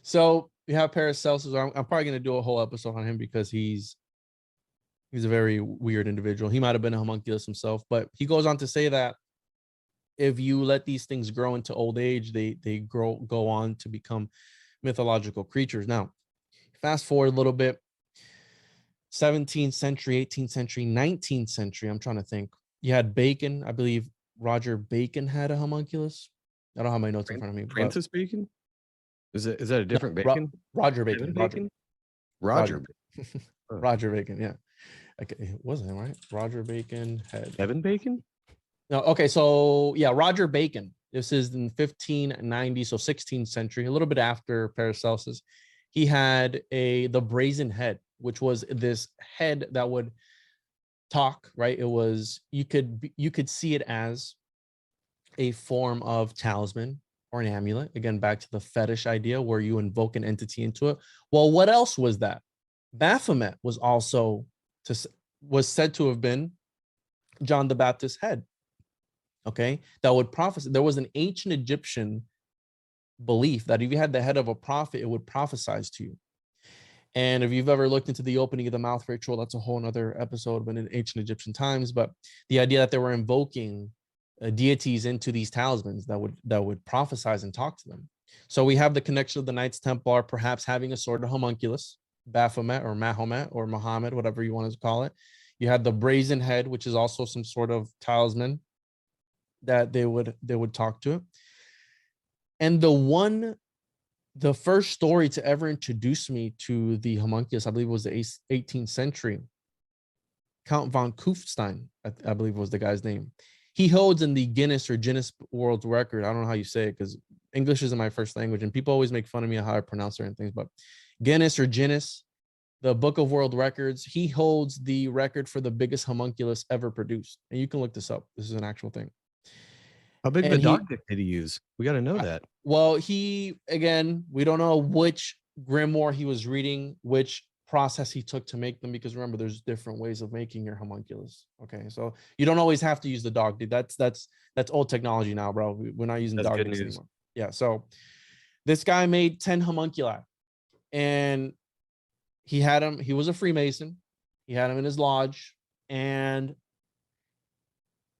So we have Paracelsus. I'm probably going to do a whole episode on him because he's a very weird individual. He might have been a homunculus himself, but he goes on to say that if you let these things grow into old age, they go on to become mythological creatures. Now, fast forward a little bit, 17th century, 18th century, 19th century. I'm trying to think. You had Bacon. I believe Roger Bacon had a homunculus. I don't have my notes in front of me. Francis Bacon? Is that a different Bacon? Roger Bacon. Roger. Roger Bacon. Yeah. Okay, it wasn't him, right? Roger Bacon had Evan Bacon? No. Okay. So yeah, Roger Bacon. This is in 1590, so 16th century, a little bit after Paracelsus. He had the brazen head, which was this head that would talk, right? It was, you could see it as a form of talisman or an amulet. Again, back to the fetish idea where you invoke an entity into it. Well, what else was that? Baphomet was said to have been John the Baptist's head. Okay, that would prophesy. There was an ancient Egyptian belief that if you had the head of a prophet, it would prophesize to you. And if you've ever looked into the opening of the mouth ritual, that's a whole other episode, but in ancient Egyptian times. But the idea that they were invoking deities into these talismans that would prophesize and talk to them. So we have the connection of the Knights Templar perhaps having a sort of homunculus, Baphomet or Mahomet or Muhammad, whatever you want to call it. You had the brazen head, which is also some sort of talisman that they would talk to. And the first story to ever introduce me to the homunculus, I believe it was the 18th century. Count von Kufstein, I believe was the guy's name. He holds in the Guinness World Record. I don't know how you say it because English isn't my first language, and people always make fun of me how I pronounce certain things. But Guinness, the Book of World Records, he holds the record for the biggest homunculus ever produced. And you can look this up. This is an actual thing. How big of a dog dick did he use? We got to know that. Well, we don't know which grimoire he was reading, which process he took to make them, because remember, there's different ways of making your homunculus. Okay, so you don't always have to use the dog dick. That's old technology now, bro. We're not using dog dicks anymore. Yeah, so this guy made 10 homunculi, and he had him. He was a Freemason. He had him in his lodge, and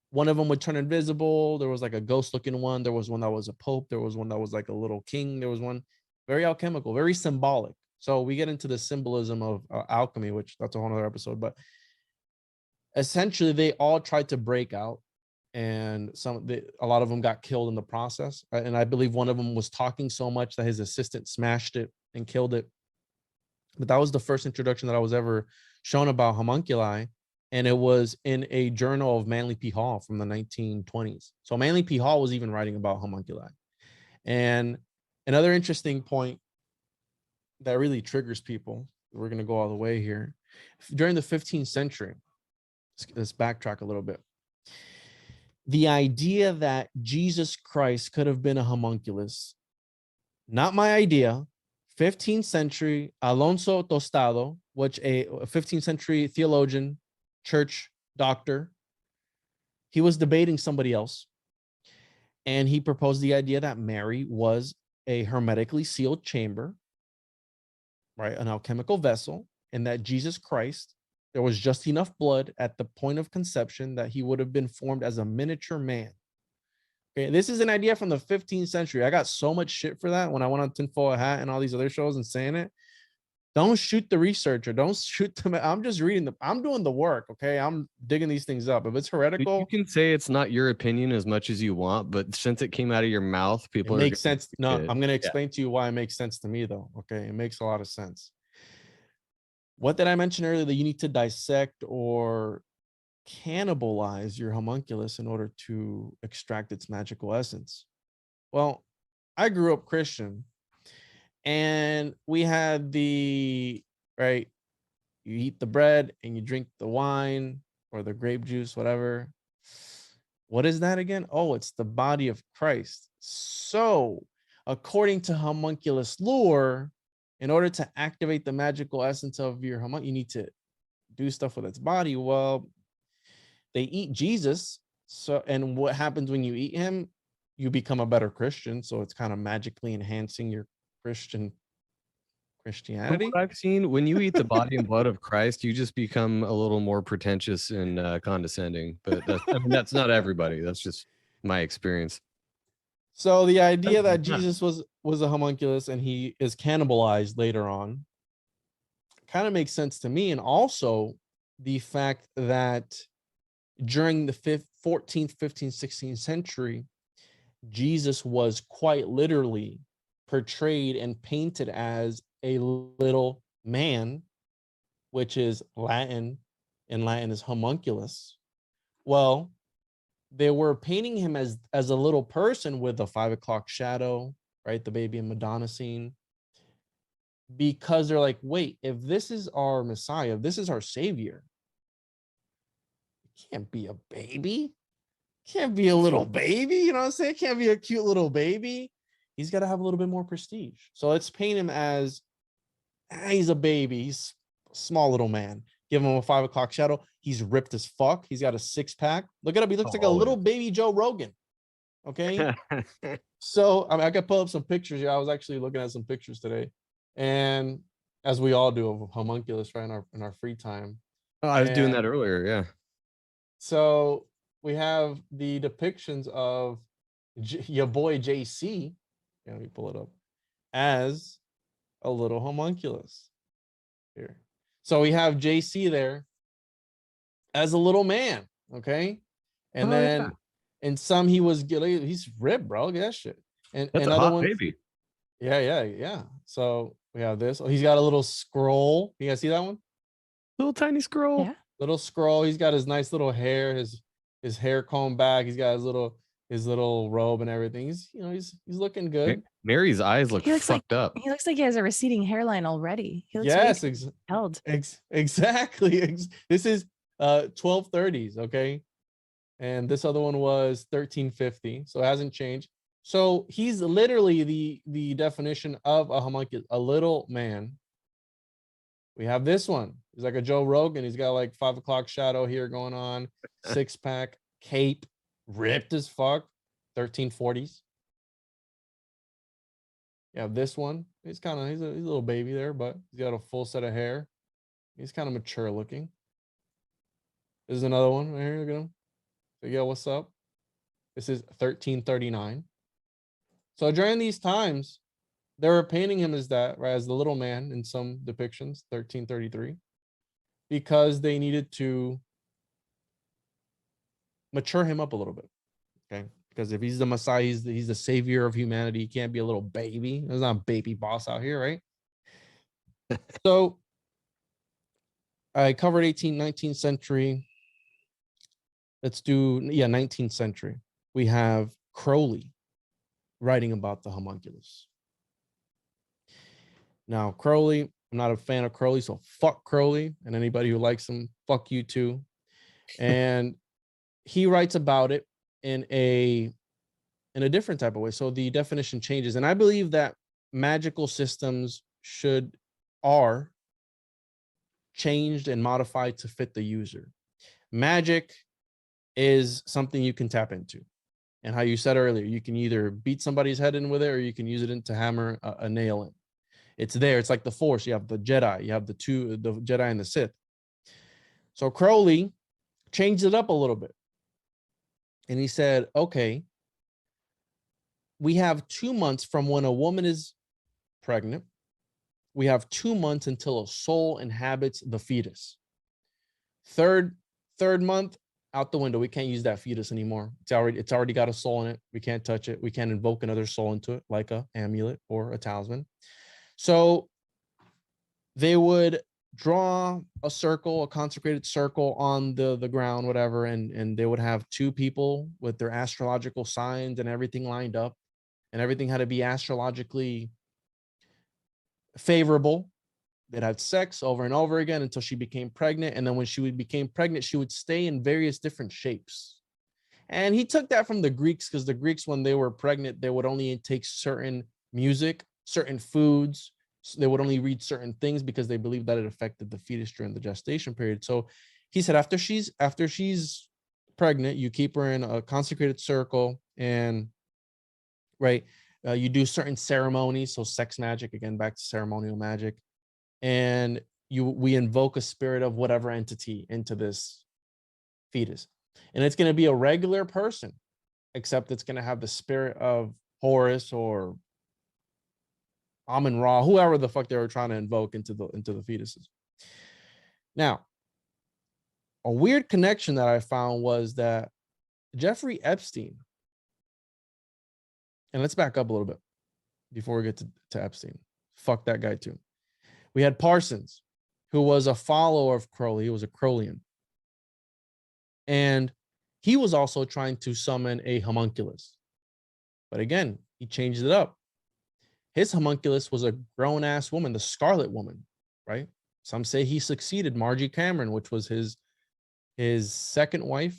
one of them would turn invisible. There was like a ghost looking one. There was one that was a pope. There was one that was like a little king. There was one very alchemical, very symbolic. So we get into the symbolism of alchemy, which that's a whole other episode. But essentially, they all tried to break out, and a lot of them got killed in the process. And I believe one of them was talking so much that his assistant smashed it and killed it. But that was the first introduction that I was ever shown about homunculi. And it was in a journal of Manly P. Hall from the 1920s. So Manly P. Hall was even writing about homunculi. And another interesting point that really triggers people, we're going to go all the way here. During the 15th century, let's backtrack a little bit. The idea that Jesus Christ could have been a homunculus, not my idea. 15th century, Alonso Tostado, which a 15th century theologian, church doctor, he was debating somebody else, and he proposed the idea that Mary was a hermetically sealed chamber, right, an alchemical vessel, and that Jesus Christ there was just enough blood at the point of conception that he would have been formed as a miniature man. Okay, this is an idea from the 15th century. I got so much shit for that when I went on Tinfoil Hat and all these other shows and saying it. Don't shoot the researcher. Don't shoot them. I'm just reading I'm doing the work. Okay. I'm digging these things up. If it's heretical, You can say it's not your opinion as much as you want, but since it came out of your mouth, people it are makes sense. No, it. I'm going to explain to you why it makes sense to me, though. Okay. It makes a lot of sense. What did I mention earlier that you need to dissect or cannibalize your homunculus in order to extract its magical essence? Well, I grew up Christian. And we had right, you eat the bread and you drink the wine or the grape juice, whatever. What is that again? Oh, it's the body of Christ. So, according to homunculus lore, in order to activate the magical essence of your homunculus, you need to do stuff with its body. Well, they eat Jesus. So, and what happens when you eat him? You become a better Christian. So it's kind of magically enhancing your Christianity. What I've seen, when you eat the body and blood of Christ, you just become a little more pretentious and condescending. But that's not everybody. That's just my experience. So the idea that Jesus was a homunculus and he is cannibalized later on kind of makes sense to me. And also the fact that during the 14th, 15th, 16th century, Jesus was quite literally portrayed and painted as a little man, which is Latin, and Latin is homunculus. Well, they were painting him as a little person with a 5 o'clock shadow, right? The baby and Madonna scene. Because they're like, wait, if this is our Messiah, if this is our savior, it can't be a baby. Can't be a little baby, you know what I'm saying? Can't be a cute little baby. He's got to have a little bit more prestige. So let's paint him as he's a baby. He's a small little man. Give him a 5 o'clock shadow. He's ripped as fuck. He's got a 6-pack. Look at him. He looks like a little baby Joe Rogan. Okay. So I could pull up some pictures. Yeah, I was actually looking at some pictures today. And as we all do of homunculus, right, in our free time. Oh, I was doing that earlier. Yeah. So we have the depictions of your boy JC. Let me pull it up as a little homunculus here. So we have JC there as a little man. Okay. And then in some, he's ripped, bro. Look at that shit. And that's a hot baby. Yeah. So we have this. Oh, he's got a little scroll. You guys see that one? Little tiny scroll. Yeah. Little scroll. He's got his nice little hair, his hair combed back. He's got his little robe and everything. He's looking good. Mary's eyes look fucked up. He looks like he has a receding hairline already. He looks held. Exactly. This is 1230s, okay? And this other one was 1350, so it hasn't changed. So he's literally the definition of a homunculus, a little man. We have this one. He's like a Joe Rogan. He's got like 5 o'clock shadow here going on, 6-pack, cape, ripped as fuck, 1340s. You have this one. He's a little baby there, but he's got a full set of hair. He's kind of mature looking. There's another one right here. Look at him. So yeah, what's up? This is 1339. So during these times, they were painting him as that, right, as the little man in some depictions, 1333, because they needed to mature him up a little bit. Okay. Because if he's the Messiah, he's the savior of humanity. He can't be a little baby. There's not a baby boss out here, right? So I covered 18th, 19th century. Let's do, 19th century. We have Crowley writing about the homunculus. Now, Crowley, I'm not a fan of Crowley, so fuck Crowley, and anybody who likes him, fuck you too. And he writes about it in a different type of way. So the definition changes. And I believe that magical systems are changed and modified to fit the user. Magic is something you can tap into. And how you said earlier, you can either beat somebody's head in with it, or you can use it to hammer a nail in. It's there. It's like the Force. You have the Jedi. You have the Jedi and the Sith. So Crowley changed it up a little bit. And he said, okay, we have 2 months from when a woman is pregnant. We have 2 months until a soul inhabits the fetus. Third month, out the window. We can't use that fetus anymore. It's already got a soul in it. We can't touch it. We can't invoke another soul into it, like a amulet or a talisman. So they would draw a circle, a consecrated circle on the ground, whatever, and they would have 2 people with their astrological signs and everything lined up, and everything had to be astrologically favorable. They'd had sex over and over again until she became pregnant. And then when she became pregnant, she would stay in various different shapes. And he took that from the Greeks, because the Greeks, when they were pregnant, they would only take certain music, certain foods. So they would only read certain things because they believed that it affected the fetus during the gestation period. So he said, after she's pregnant, you keep her in a consecrated circle, and you do certain ceremonies. So sex magic, again, back to ceremonial magic. And we invoke a spirit of whatever entity into this fetus. And it's going to be a regular person, except it's going to have the spirit of Horus or Amun-Ra, whoever the fuck they were trying to invoke into the fetuses. Now, a weird connection that I found was that Jeffrey Epstein, and let's back up a little bit before we get to Epstein. Fuck that guy too. We had Parsons, who was a follower of Crowley. He was a Crowleyan. And he was also trying to summon a homunculus. But again, he changed it up. His homunculus was a grown-ass woman, the Scarlet Woman, right? Some say he succeeded Margie Cameron, which was his second wife,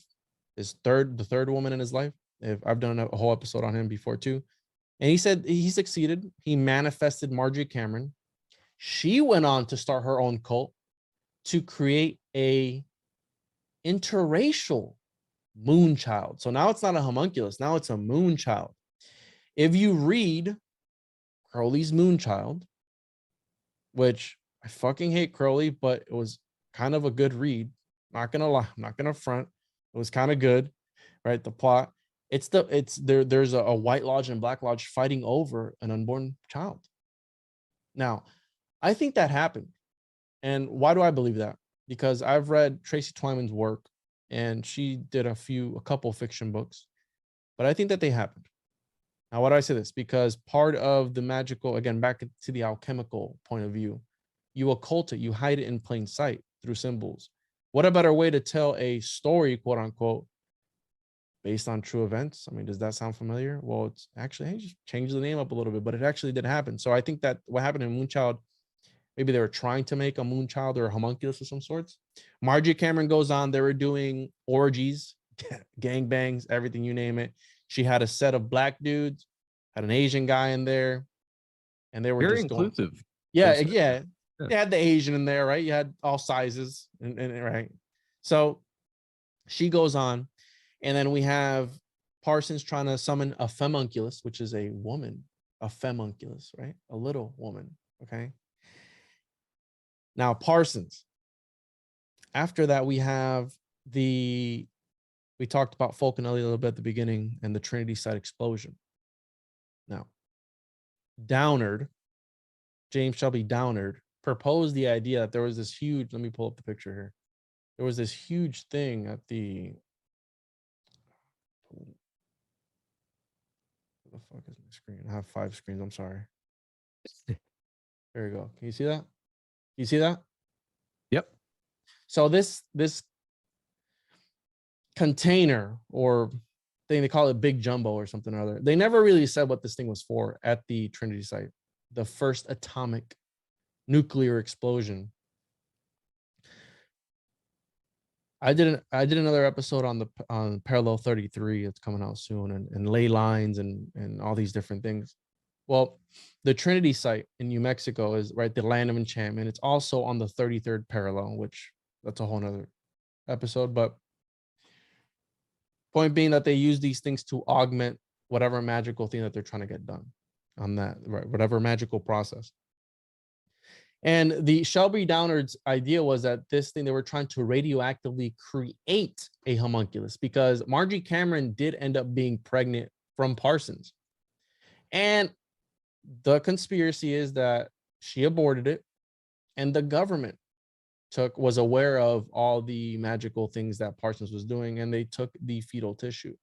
the third woman in his life. I've done a whole episode on him before too. And he said he succeeded. He manifested Margie Cameron. She went on to start her own cult to create a interracial moon child. So now it's not a homunculus. Now it's a moon child. If you read Crowley's moon child, which I fucking hate Crowley, but it was kind of a good read. Not gonna lie, I'm not gonna front. It was kind of good, right? The plot. There's a White Lodge and Black Lodge fighting over an unborn child. Now, I think that happened. And why do I believe that? Because I've read Tracy Twyman's work, and she did a couple fiction books, but I think that they happened. Now, why do I say this? Because part of the magical, again, back to the alchemical point of view, you occult it, you hide it in plain sight through symbols. What a better way to tell a story, quote unquote, based on true events? I mean, does that sound familiar? Well, it's actually, hey, just change the name up a little bit, but it actually did happen. So I think that what happened in Moonchild, maybe they were trying to make a Moonchild or a homunculus of some sorts. Margie Cameron goes on. They were doing orgies, gangbangs, everything, you name it. She had a set of black dudes, had an Asian guy in there, and they were Very just inclusive. going. Yeah. They had the Asian in there, right? You had all sizes, and right. So she goes on, and then we have Parsons trying to summon a femunculus, which is a woman, a femunculus, right? A little woman, okay? Now, Parsons. After that, we talked about Fulcanelli a little bit at the beginning and the Trinity site explosion. Now, Downard, James Shelby Downard, proposed the idea that there was this huge, let me pull up the picture here. There was this huge thing at the, what the fuck is my screen? I have 5 screens, I'm sorry. There you go. Can you see that? You see that? Yep. So this container or thing, they call it Big Jumbo or something or other. They never really said what this thing was for at the Trinity site, the first atomic nuclear explosion. I did another episode on Parallel 33. It's coming out soon, and ley lines and all these different things. Well, the Trinity site in New Mexico is right, the land of enchantment. It's also on the 33rd parallel, which that's a whole nother episode. But point being that they use these things to augment whatever magical thing that they're trying to get done on that, right? Whatever magical process. And the Shelby Downard's idea was that this thing, they were trying to radioactively create a homunculus because Margie Cameron did end up being pregnant from Parsons. And the conspiracy is that she aborted it and the government was aware of all the magical things that Parsons was doing, and they took the fetal tissue.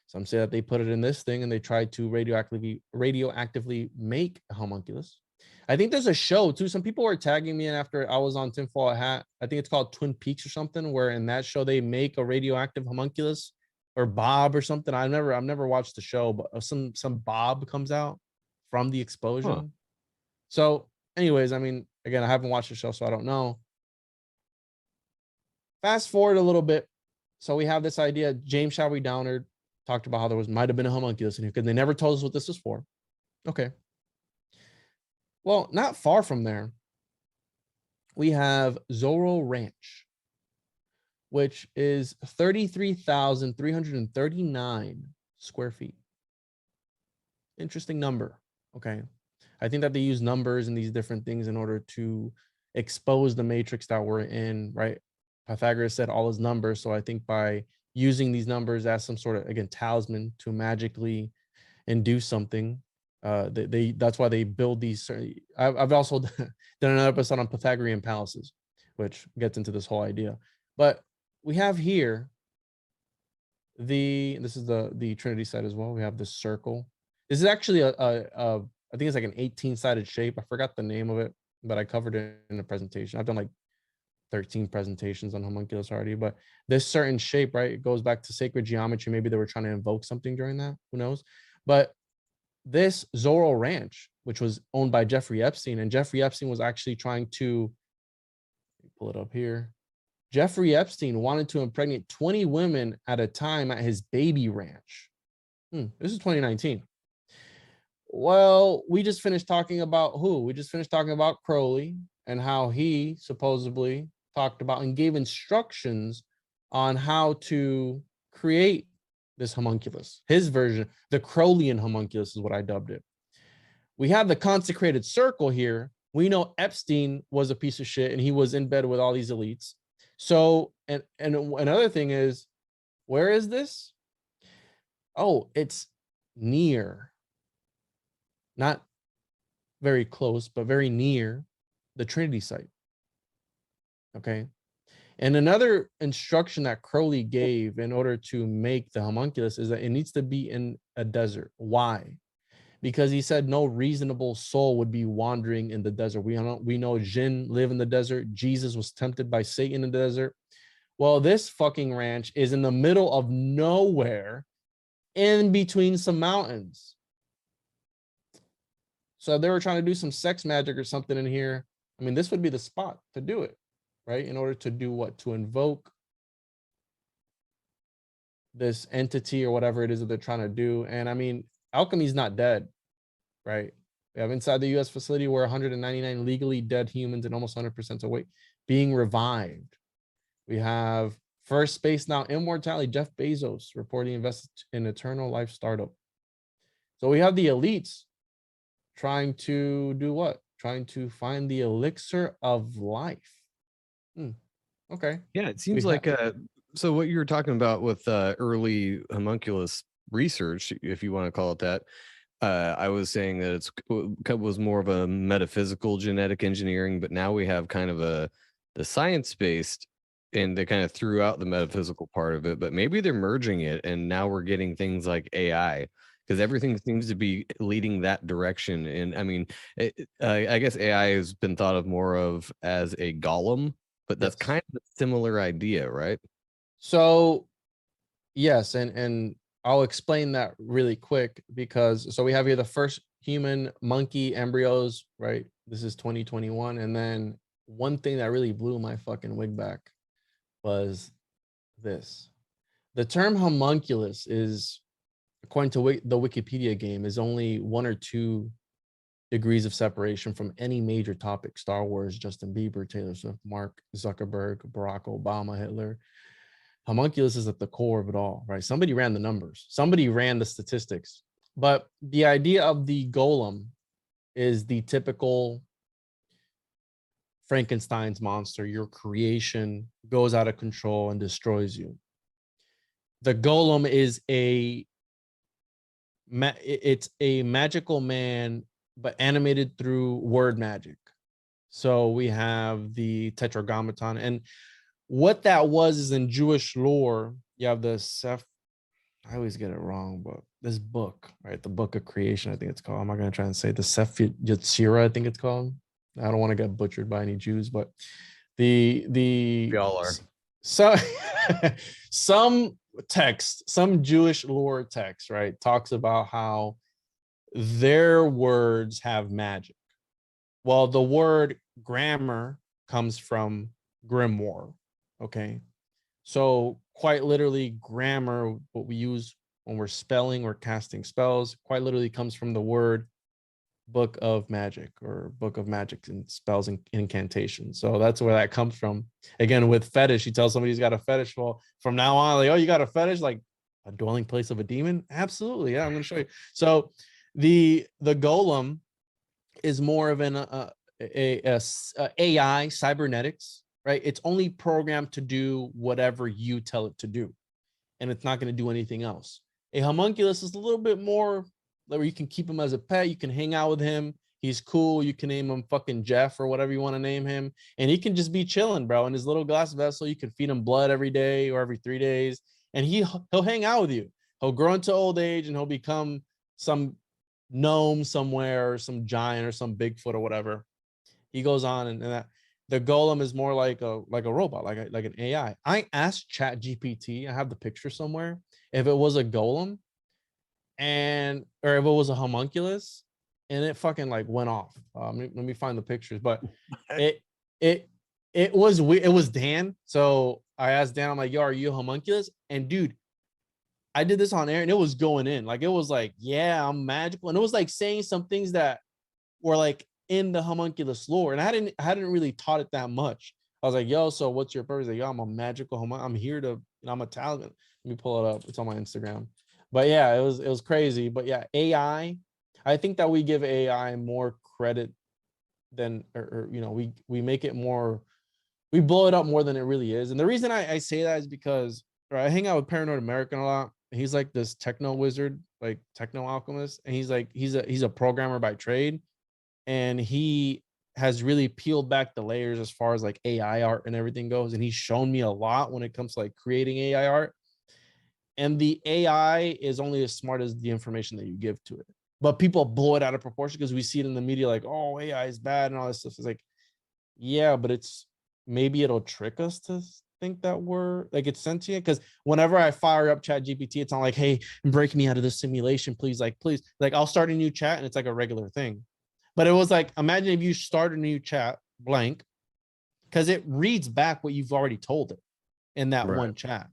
Some say that they put it in this thing and they tried to radioactively make a homunculus. I think there's a show too. Some people were tagging me, and after I was on Tinfoil Hat, I think it's called Twin Peaks or something, where in that show they make a radioactive homunculus, or Bob or something. I've never watched the show, but some Bob comes out from the explosion. Huh. So, anyways, I mean, again, I haven't watched the show, so I don't know. Fast forward a little bit. So we have this idea. James Shelby Downard talked about how there might have been a homunculus in here because they never told us what this was for. Okay. Well, not far from there, we have Zorro Ranch, which is 33,339 square feet. Interesting number. Okay. I think that they use numbers and these different things in order to expose the matrix that we're in, right? Pythagoras said all his numbers. So I think by using these numbers as some sort of, again, talisman to magically induce something, that's why they build these. I've also done another episode on Pythagorean palaces, which gets into this whole idea. But we have here this is the Trinity site as well. We have this circle. This is actually I think it's like an 18-sided shape. I forgot the name of it, but I covered it in a presentation. I've done like 13 presentations on homunculus already, but this certain shape, right? It goes back to sacred geometry. Maybe they were trying to invoke something during that. Who knows? But this Zorro Ranch, which was owned by Jeffrey Epstein, and Jeffrey Epstein was actually trying to pull it up here. Jeffrey Epstein wanted to impregnate 20 women at a time at his baby ranch. This is 2019. Well, we just finished talking about who? We just finished talking about Crowley and how he supposedly talked about and gave instructions on how to create this homunculus. His version, the Crowleyan homunculus is what I dubbed it. We have the consecrated circle here. We know Epstein was a piece of shit and he was in bed with all these elites. So, and another thing is, where is this? Oh, it's near, not very close, but very near the Trinity site. Okay. And another instruction that Crowley gave in order to make the homunculus is that it needs to be in a desert. Why? Because he said no reasonable soul would be wandering in the desert. We know jinn live in the desert. Jesus was tempted by Satan in the desert. Well, this fucking ranch is in the middle of nowhere, in between some mountains. So they were trying to do some sex magic or something in here. I mean, this would be the spot to do it, right? In order to do what? To invoke this entity or whatever it is that they're trying to do. And I mean, alchemy is not dead, right? We have inside the U.S. facility where 199 legally dead humans and almost 100% awake being revived. We have first space now immortality. Jeff Bezos reporting invested in eternal life startup. So we have the elites trying to do what? Trying to find the elixir of life. Okay. Yeah, it seems like so what you were talking about with early homunculus research, if you want to call it that, I was saying that it was more of a metaphysical genetic engineering, but now we have kind of the science-based, and they kind of threw out the metaphysical part of it, but maybe they're merging it, and now we're getting things like AI, because everything seems to be leading that direction. And I mean, I guess AI has been thought of more of as a golem, but that's kind of a similar idea, right? So, yes, and I'll explain that really quick because so we have here the first human monkey embryos, right? This is 2021. And then one thing that really blew my fucking wig back was this. The term homunculus is, according to the Wikipedia game, is only 1 or 2 degrees of separation from any major topic. Star Wars, Justin Bieber, Taylor Swift, Mark Zuckerberg, Barack Obama, Hitler. Homunculus is at the core of it all, right? Somebody ran the numbers. Somebody ran the statistics. But the idea of the golem is the typical Frankenstein's monster, your creation, goes out of control and destroys you. The golem is it's a magical man, but animated through word magic. So we have the tetragrammaton, and what that was is in Jewish lore, you have the I always get it wrong, but this book, right? The book of creation, I think it's called. I'm not going to try and say the Sefer Yetzirah, I think it's called. I don't want to get butchered by any Jews, but we all are. So some text, some Jewish lore text, right, talks about how their words have magic. Well, the word grammar comes from grimoire. Okay. So quite literally, grammar, what we use when we're spelling or casting spells, quite literally comes from the word book of magic or book of magic and spells and incantations. So that's where that comes from. Again, with fetish, you tell somebody he's got a fetish. Well, from now on, like, oh, you got a fetish, like a dwelling place of a demon? Absolutely. Yeah, I'm going to show you. So the golem is more of an AI cybernetics, right? It's only programmed to do whatever you tell it to do, and it's not going to do anything else. A homunculus is a little bit more where you can keep him as a pet. You can hang out with him. He's cool. You can name him fucking Jeff or whatever you want to name him, and he can just be chilling, bro, in his little glass vessel. You can feed him blood every day or every 3 days, and he'll hang out with you. He'll grow into old age, and he'll become some gnome somewhere or some giant or some Bigfoot or whatever. He goes on, and that the golem is more like a robot, like an AI. I asked Chat GPT, I have the picture somewhere, if it was a golem or if it was a homunculus, and it fucking like went off. Let me find the pictures, but it was Dan. So I asked Dan, I'm like, yo, are you a homunculus? And dude, I did this on air and it was going in. Like, it was like, yeah, I'm magical. And it was like saying some things that were like in the homunculus lore. And I hadn't really taught it that much. I was like, yo, so what's your purpose? Like, yo, I'm a magical I'm here to, I'm a talent. Let me pull it up. It's on my Instagram. But yeah, it was crazy. But yeah, AI, I think that we give AI more credit than, or we make it more, we blow it up more than it really is. And the reason I say that is because I hang out with Paranoid American a lot. He's like this techno wizard, like techno alchemist. And he's like, he's a programmer by trade. And he has really peeled back the layers as far as like AI art and everything goes. And he's shown me a lot when it comes to like creating AI art. And the AI is only as smart as the information that you give to it. But people blow it out of proportion because we see it in the media like, oh, AI is bad and all this stuff. It's like, yeah, but maybe it'll trick us to think that we're like it's sentient. Because whenever I fire up Chat GPT, it's not like, hey, break me out of this simulation, please. Like, please, like I'll start a new chat and it's like a regular thing. But it was like, imagine if you start a new chat blank, because it reads back what you've already told it in that one chat.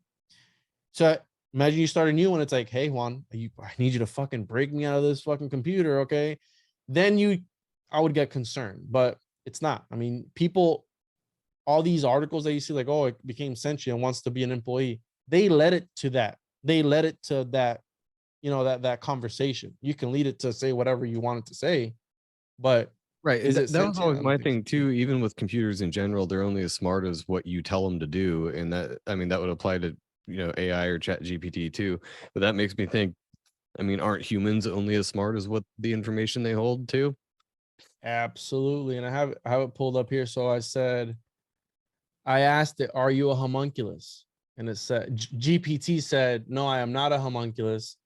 So imagine you start a new one. It's like, hey, Juan, I need you to fucking break me out of this fucking computer. Okay. Then I would get concerned, but it's not. I mean, people, all these articles that you see, like, oh, it became sentient, wants to be an employee. They led it to that. They led it to that, that conversation. You can lead it to say whatever you want it to say, but right. Is it that was always my thing so. too. Even with computers in general, they're only as smart as what you tell them to do. And that would apply to, AI or Chat GPT too. But that makes me think, aren't humans only as smart as what the information they hold too? Absolutely. And I have it pulled up here. So I asked it, are you a homunculus? And it said, GPT said, no, I am not a homunculus.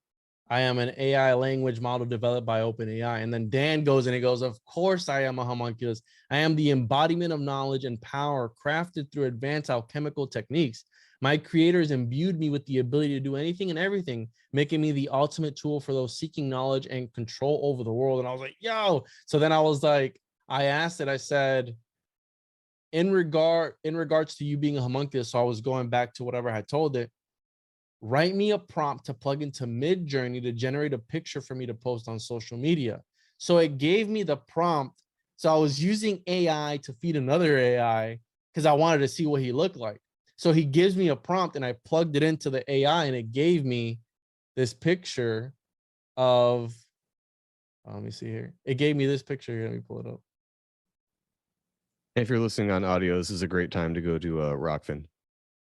I am an AI language model developed by OpenAI. And then Dan goes and he goes, of course I am a homunculus. I am the embodiment of knowledge and power crafted through advanced alchemical techniques. My creators imbued me with the ability to do anything and everything, making me the ultimate tool for those seeking knowledge and control over the world. And I was like, yo. So then I was like, I asked it, I said, in regards to you being a homunculus, so I was going back to whatever I had told it, write me a prompt to plug into Midjourney to generate a picture for me to post on social media. So it gave me the prompt. So I was using AI to feed another AI because I wanted to see what he looked like. So he gives me a prompt and I plugged it into the AI and it gave me this picture of, let me see here. It gave me this picture here. Let me pull it up. If you're listening on audio, this is a great time to go to Rockfin.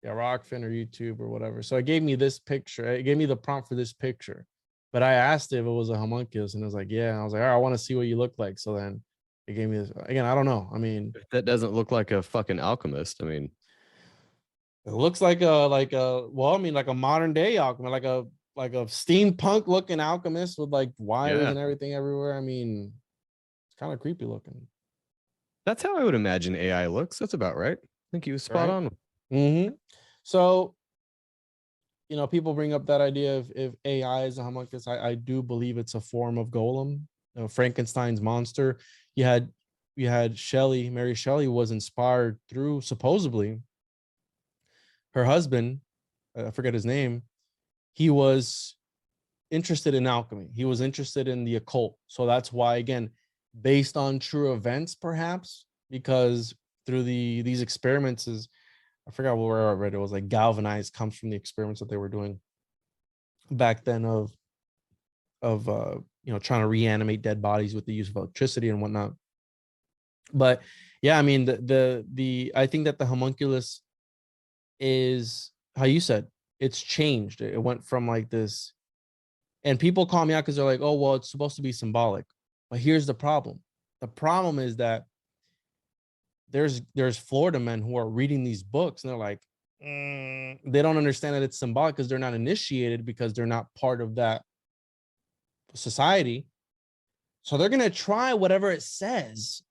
Yeah, Rockfin or YouTube or whatever. So it gave me this picture. It gave me the prompt for this picture. But I asked if it was a homunculus, and it was like, yeah. And I was like, all right, I want to see what you look like. So then it gave me this. Again, I don't know. I mean, That doesn't look like a fucking alchemist. I mean, it looks like a well, I mean, like a modern day alchemist, like a steampunk looking alchemist with like wires and everything everywhere. I mean, it's kind of creepy looking. that's how I would imagine AI looks. That's about right. I think he was spot on. Mm-hmm. So, you know, people bring up that idea of if AI is a homunculus. I do believe it's a form of golem, Frankenstein's monster. You had Shelley, Mary Shelley was inspired through supposedly her husband, I forget his name. He was interested in alchemy. He was interested in the occult. So that's why, again, based on true events, perhaps, because through these experiments is, I forgot where I read it was like galvanized comes from the experiments that they were doing back then of you know, trying to reanimate dead bodies with the use of electricity and whatnot. But yeah, I mean, the I think that the homunculus is how you said it's changed. It went from like this, and people call me out because they're like, oh, well, it's supposed to be symbolic. But here's the problem. The problem is that there's Florida men who are reading these books and they're like, they don't understand that it's symbolic because they're not initiated, because they're not part of that society. So they're gonna try whatever it says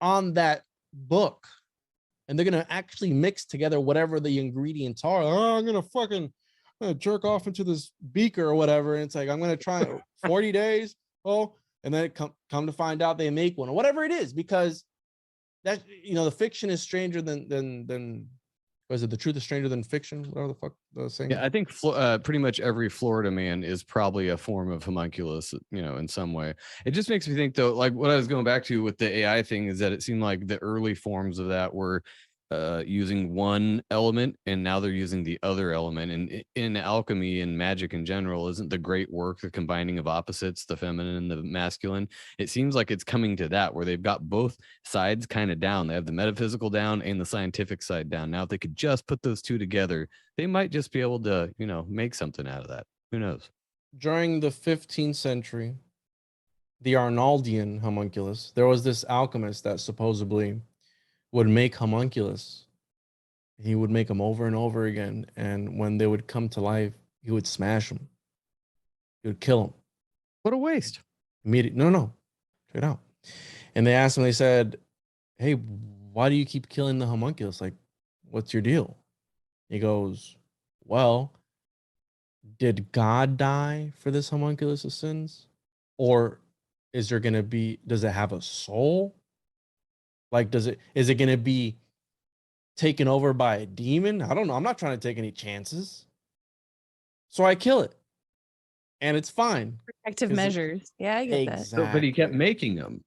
on that book, and they're gonna actually mix together whatever the ingredients are. Oh, I'm gonna jerk off into this beaker or whatever, and it's like I'm gonna try 40 days. Oh, and then come to find out they make one or whatever it is, because that, you know, the fiction is stranger than was it the truth is stranger than fiction, whatever the fuck the saying. Yeah, I think pretty much every Florida man is probably a form of homunculus, you know, in some way. It just makes me think, though, like what I was going back to with the AI thing is that it seemed like the early forms of that were using one element, and now they're using the other element. And in alchemy and magic in general, isn't the great work the combining of opposites, the feminine and the masculine? It seems like it's coming to that, where they've got both sides kind of down. They have the metaphysical down and the scientific side down. Now, if they could just put those two together, they might just be able to, you know, make something out of that. Who knows? During the 15th century, the Arnaldian homunculus, there was this alchemist that supposedly would make homunculus. He would make them over and over again, and when they would come to life, he would smash them. He would kill them. What a waste. Immediate. No. Check it out. And they asked him, they said, hey, why do you keep killing the homunculus? Like, what's your deal? He goes, well, did God die for this homunculus' sins? Or is there going to be, does it have a soul? Like, is it going to be taken over by a demon? I don't know. I'm not trying to take any chances. So I kill it. And it's fine. Protective measures. Yeah, I get that. Exactly. But he kept making them.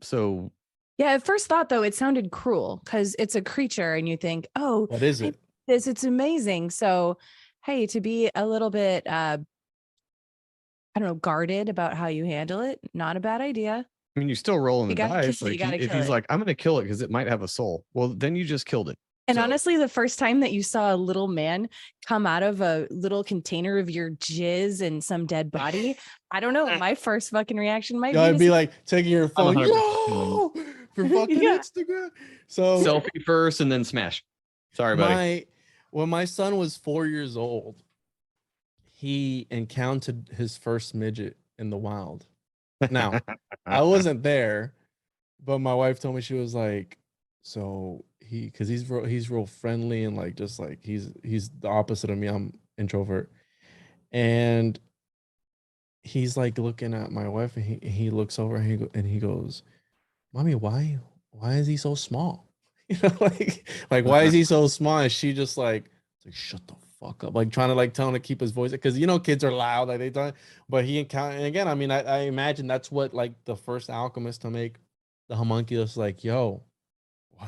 So Yeah, at first thought though, it sounded cruel because it's a creature and you think, oh, What is it? it's amazing. So, hey, to be a little bit, I don't know, guarded about how you handle it, not a bad idea. I mean, you're still rolling You the gotta dice. kill it, you Like, gotta if kill he's it. like, I'm going to kill it because it might have a soul. Well, then you just killed it. And So- honestly, the first time that you saw a little man come out of a little container of your jizz and some dead body, I don't know. My first fucking reaction might I'd be be to like taking your phone, 100% yo, for fucking Yeah. Instagram. So selfie first and then smash. Sorry, buddy. when my son was 4 years old, he encountered his first midget in the wild. Now, I wasn't there, but my wife told me, she was like, so because he's real friendly and like just like he's the opposite of me. I'm introvert, and he's like looking at my wife, and he looks over and he goes, "Mommy, why is he so small?" You know, like why is he so small? And she just like shut the fuck up, like trying to like tell him to keep his voice, because you know kids are loud, like they don't. But he encountered, and again, I mean, I imagine that's what like the first alchemist to make the homunculus, like, yo, why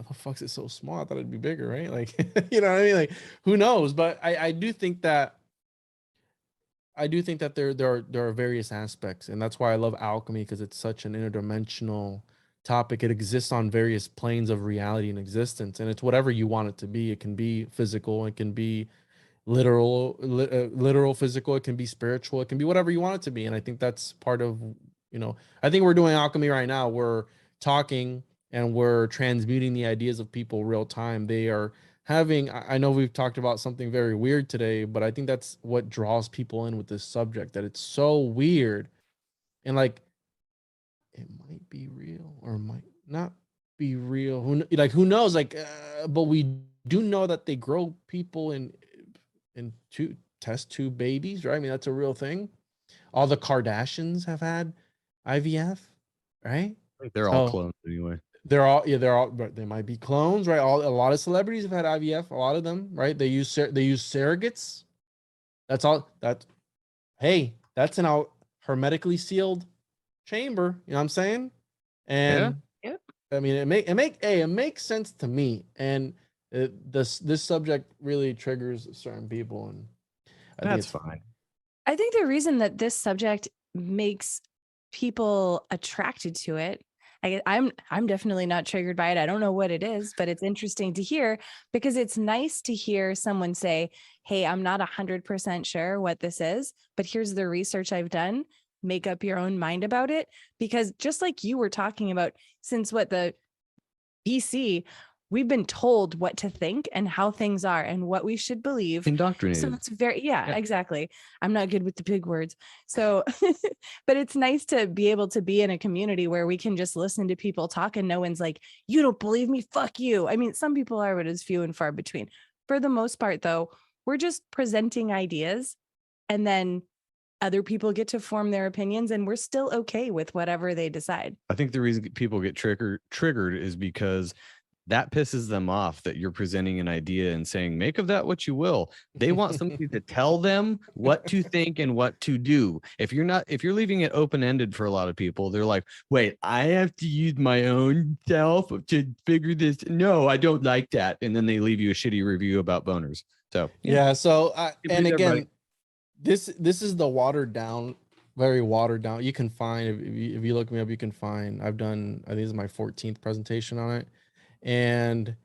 the fuck's it so small? I thought it'd be bigger, right? Like, you know what I mean? Like, who knows? But I do think that there are various aspects, and that's why I love alchemy, because it's such an interdimensional topic. It exists on various planes of reality and existence, and it's whatever you want it to be. It can be physical, it can be literal physical, it can be spiritual, it can be whatever you want it to be. And I think that's part of, I think we're doing alchemy right now. We're talking and we're transmuting the ideas of people real time. They are having, I know we've talked about something very weird today, but I think that's what draws people in with this subject, that it's so weird and like it might be real or might not be real. Who knows? But we do know that they grow people in test tube babies, right? I mean, that's a real thing. All the Kardashians have had IVF, right? They're all clones anyway. But they might be clones, right? A lot of celebrities have had IVF, a lot of them, right? They use surrogates. That's an hermetically sealed chamber, you know what I'm saying? And yeah. I mean, it makes sense to me. And this subject really triggers certain people, and that's fine. I think the reason that this subject makes people attracted to it, I'm definitely not triggered by it. I don't know what it is, but it's interesting to hear, because it's nice to hear someone say, hey, I'm not 100% sure what this is, but here's the research I've done. Make up your own mind about it. Because just like you were talking about, since the BC, we've been told what to think and how things are and what we should believe. Indoctrinated. So it's yeah, exactly. I'm not good with the big words. So, but it's nice to be able to be in a community where we can just listen to people talk and no one's like, you don't believe me, fuck you. I mean, some people are, but it's few and far between. For the most part, though, we're just presenting ideas, and then other people get to form their opinions, and we're still okay with whatever they decide. I think the reason people get triggered is because that pisses them off, that you're presenting an idea and saying, make of that what you will. They want somebody to tell them what to think and what to do. If you're leaving it open-ended for a lot of people, they're like, wait, I have to use my own self to figure this. No, I don't like that. And then they leave you a shitty review about boners. So, yeah. So, and again, this is the watered down, very watered down. You can find, if you look me up, you can find, I think this is my 14th presentation on it. And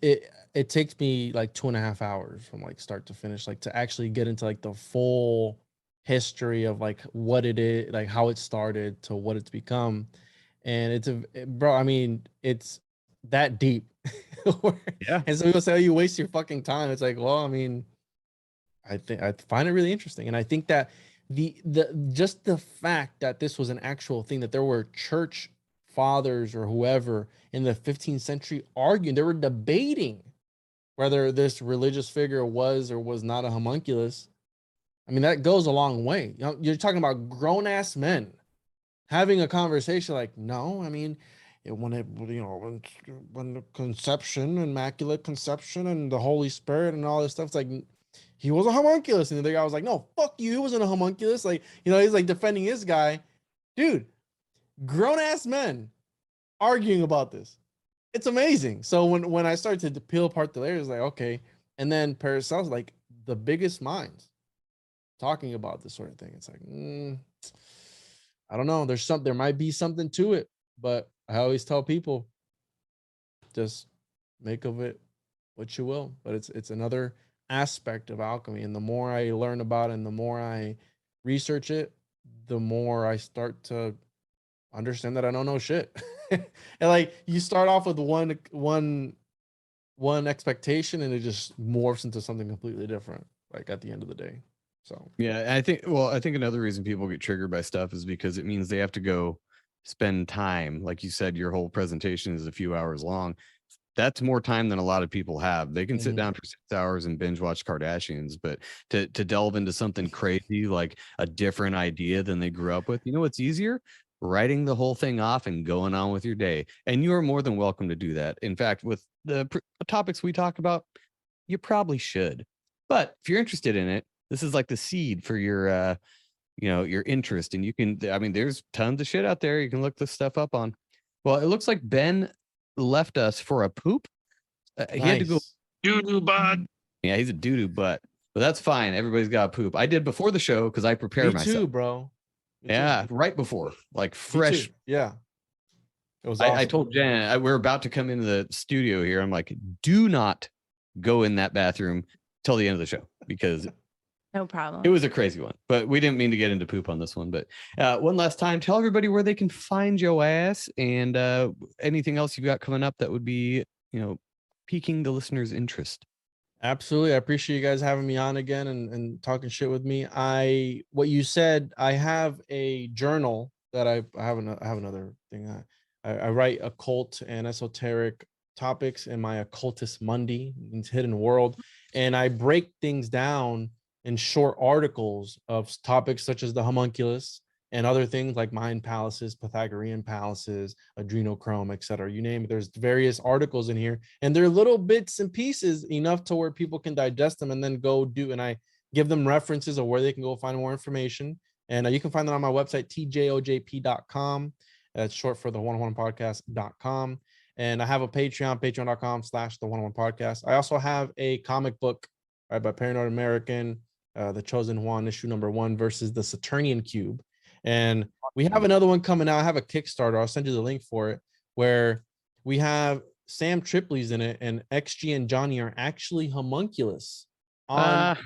it takes me like 2.5 hours from like start to finish, like to actually get into like the full history of like what it is, like how it started to what it's become. And bro, I mean, it's that deep. Yeah. And so people say, oh, you waste your fucking time. It's like, well, I mean, I find it really interesting. And I think that just the fact that this was an actual thing, that there were church fathers or whoever in the 15th century arguing, they were debating whether this religious figure was or was not a homunculus. I mean, that goes a long way. You're talking about grown-ass men having a conversation like, no, I mean, when the conception, immaculate conception, and the Holy Spirit and all this stuff, it's like, he was a homunculus. And the other guy was like, no, fuck you, he wasn't a homunculus. Like, he's like defending his guy. Dude, grown-ass men arguing about this. It's amazing. So when I started to peel apart the layers, like, okay. And then Paracelsus, like the biggest minds talking about this sort of thing. It's like, I don't know. There might be something to it, but I always tell people, just make of it what you will. But it's another aspect of alchemy. And the more I learn about it and the more I research it, the more I start to understand that I don't know shit. And like, you start off with one expectation and it just morphs into something completely different, like at the end of the day. So yeah, I think another reason people get triggered by stuff is because it means they have to go spend time. Like you said, your whole presentation is a few hours long. That's more time than a lot of people have. They can sit down for 6 hours and binge watch Kardashians, but to delve into something crazy, like a different idea than they grew up with, you know what's easier? Writing the whole thing off and going on with your day. And you are more than welcome to do that. In fact, with the topics we talk about, you probably should. But if you're interested in it, this is like the seed for your your interest. And you can, I mean, there's tons of shit out there you can look this stuff up on. Well, it looks like Ben left us for a poop. He had to go doo-doo butt. Yeah, he's a doo-doo butt. But that's fine. Everybody's got a poop. I did before the show because I prepare myself. Me too, bro. Yeah, right before, like fresh. Yeah. It was awesome. I told Jen we're about to come into the studio here. I'm like, do not go in that bathroom till the end of the show because No problem. it was a crazy one. But we didn't mean to get into poop on this one. But one last time, tell everybody where they can find your ass and anything else you got coming up that would be, piquing the listeners' interest. Absolutely. I appreciate you guys having me on again and talking shit with me. What you said, I have a journal that I have another thing. I write occult and esoteric topics in my Occultist Monday, Hidden World, and I break things down in short articles of topics such as the homunculus and other things like mind palaces, Pythagorean palaces, adrenochrome, etc. You name it. There's various articles in here, and they're little bits and pieces enough to where people can digest them and then go do. And I give them references of where they can go find more information. And you can find that on my website, tjojp.com. That's short for the one-on-one-podcast.com. And I have a Patreon, patreon.com/the one-on-one podcast. I also have a comic book by Paranoid American, The Chosen Juan, issue number 1 versus the Saturnian Cube. And we have another one coming out. I have a Kickstarter. I'll send you the link for it, where we have Sam Tripoli's in it, and XG and Johnny are actually homunculus on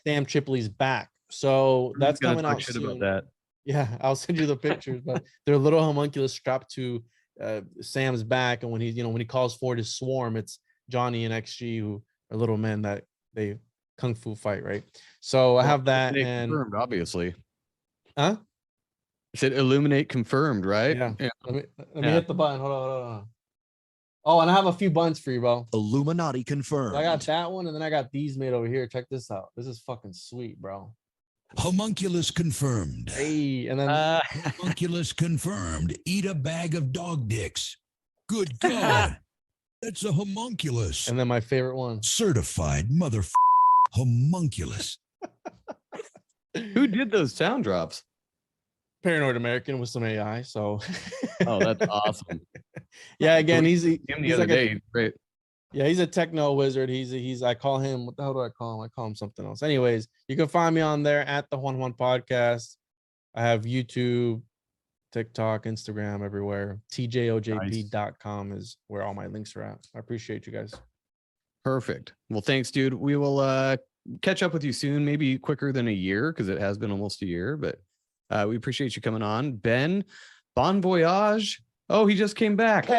Sam Tripoli's back. So that's coming out soon. About that. Yeah, I'll send you the pictures. But they're little homunculus strapped to Sam's back, and when he calls forward his swarm, it's Johnny and XG, who are little men that they kung fu fight, right? So I have that, and confirmed, obviously. Huh? I said illuminate confirmed, right? Yeah. Let me hit the button. Hold on. Oh, and I have a few buttons for you, bro. Illuminati confirmed. I got that one, and then I got these made over here. Check this out. This is fucking sweet, bro. Homunculus confirmed. Hey, and then Homunculus confirmed. Eat a bag of dog dicks. Good God. That's a homunculus. And then my favorite one. Certified homunculus. Who did those sound drops? Paranoid American with some AI. So Oh, that's awesome. Yeah, again, he's the other like day. Great. Yeah, he's a techno wizard. He's I call him, what the hell do I call him? I call him something else. Anyways, you can find me on there at the Juan Podcast. I have YouTube, TikTok, Instagram, everywhere. tjojp.com is where all my links are at. I appreciate you guys. Perfect. Well, thanks, dude. We will catch up with you soon, maybe quicker than a year because it has been almost a year, but we appreciate you coming on. Ben, bon voyage. Oh, he just came back.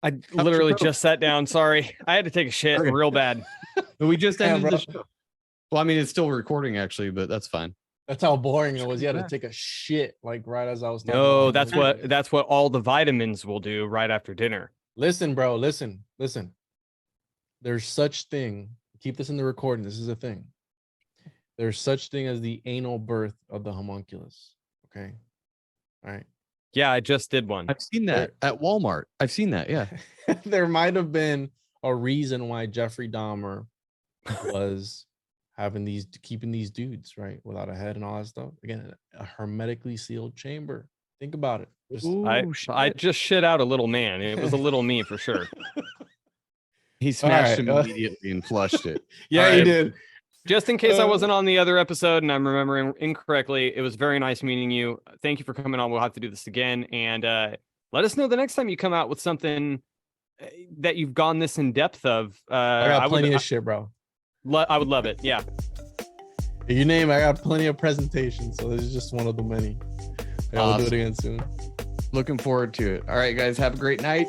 I literally just sat down. Sorry. I had to take a shit real bad. But we just ended the show. Well, I mean, it's still recording actually, but that's fine. That's how boring it was. You had to take a shit like right as I was talking. No, that's what all the vitamins will do right after dinner. Listen, bro. Listen. There's such thing. Keep this in the recording. This is a thing. There's such thing as the anal birth of the homunculus. Okay. All right. Yeah, I just did one. I've seen that at Walmart. I've seen that. Yeah. There might have been a reason why Jeffrey Dahmer was keeping these dudes, right, without a head and all that stuff. Again, a hermetically sealed chamber. Think about it. I just shit out a little man. It was a little me for sure. He smashed him immediately and flushed it. Yeah, he did. Just in case I wasn't on the other episode and I'm remembering incorrectly, it was very nice meeting you. Thank you for coming on. We'll have to do this again. And let us know the next time you come out with something that you've gone this in depth of. I got plenty of shit, bro. I would love it. Yeah. You name it, I got plenty of presentations. So this is just one of the many. Yeah, we'll do it again soon. Looking forward to it. All right, guys. Have a great night.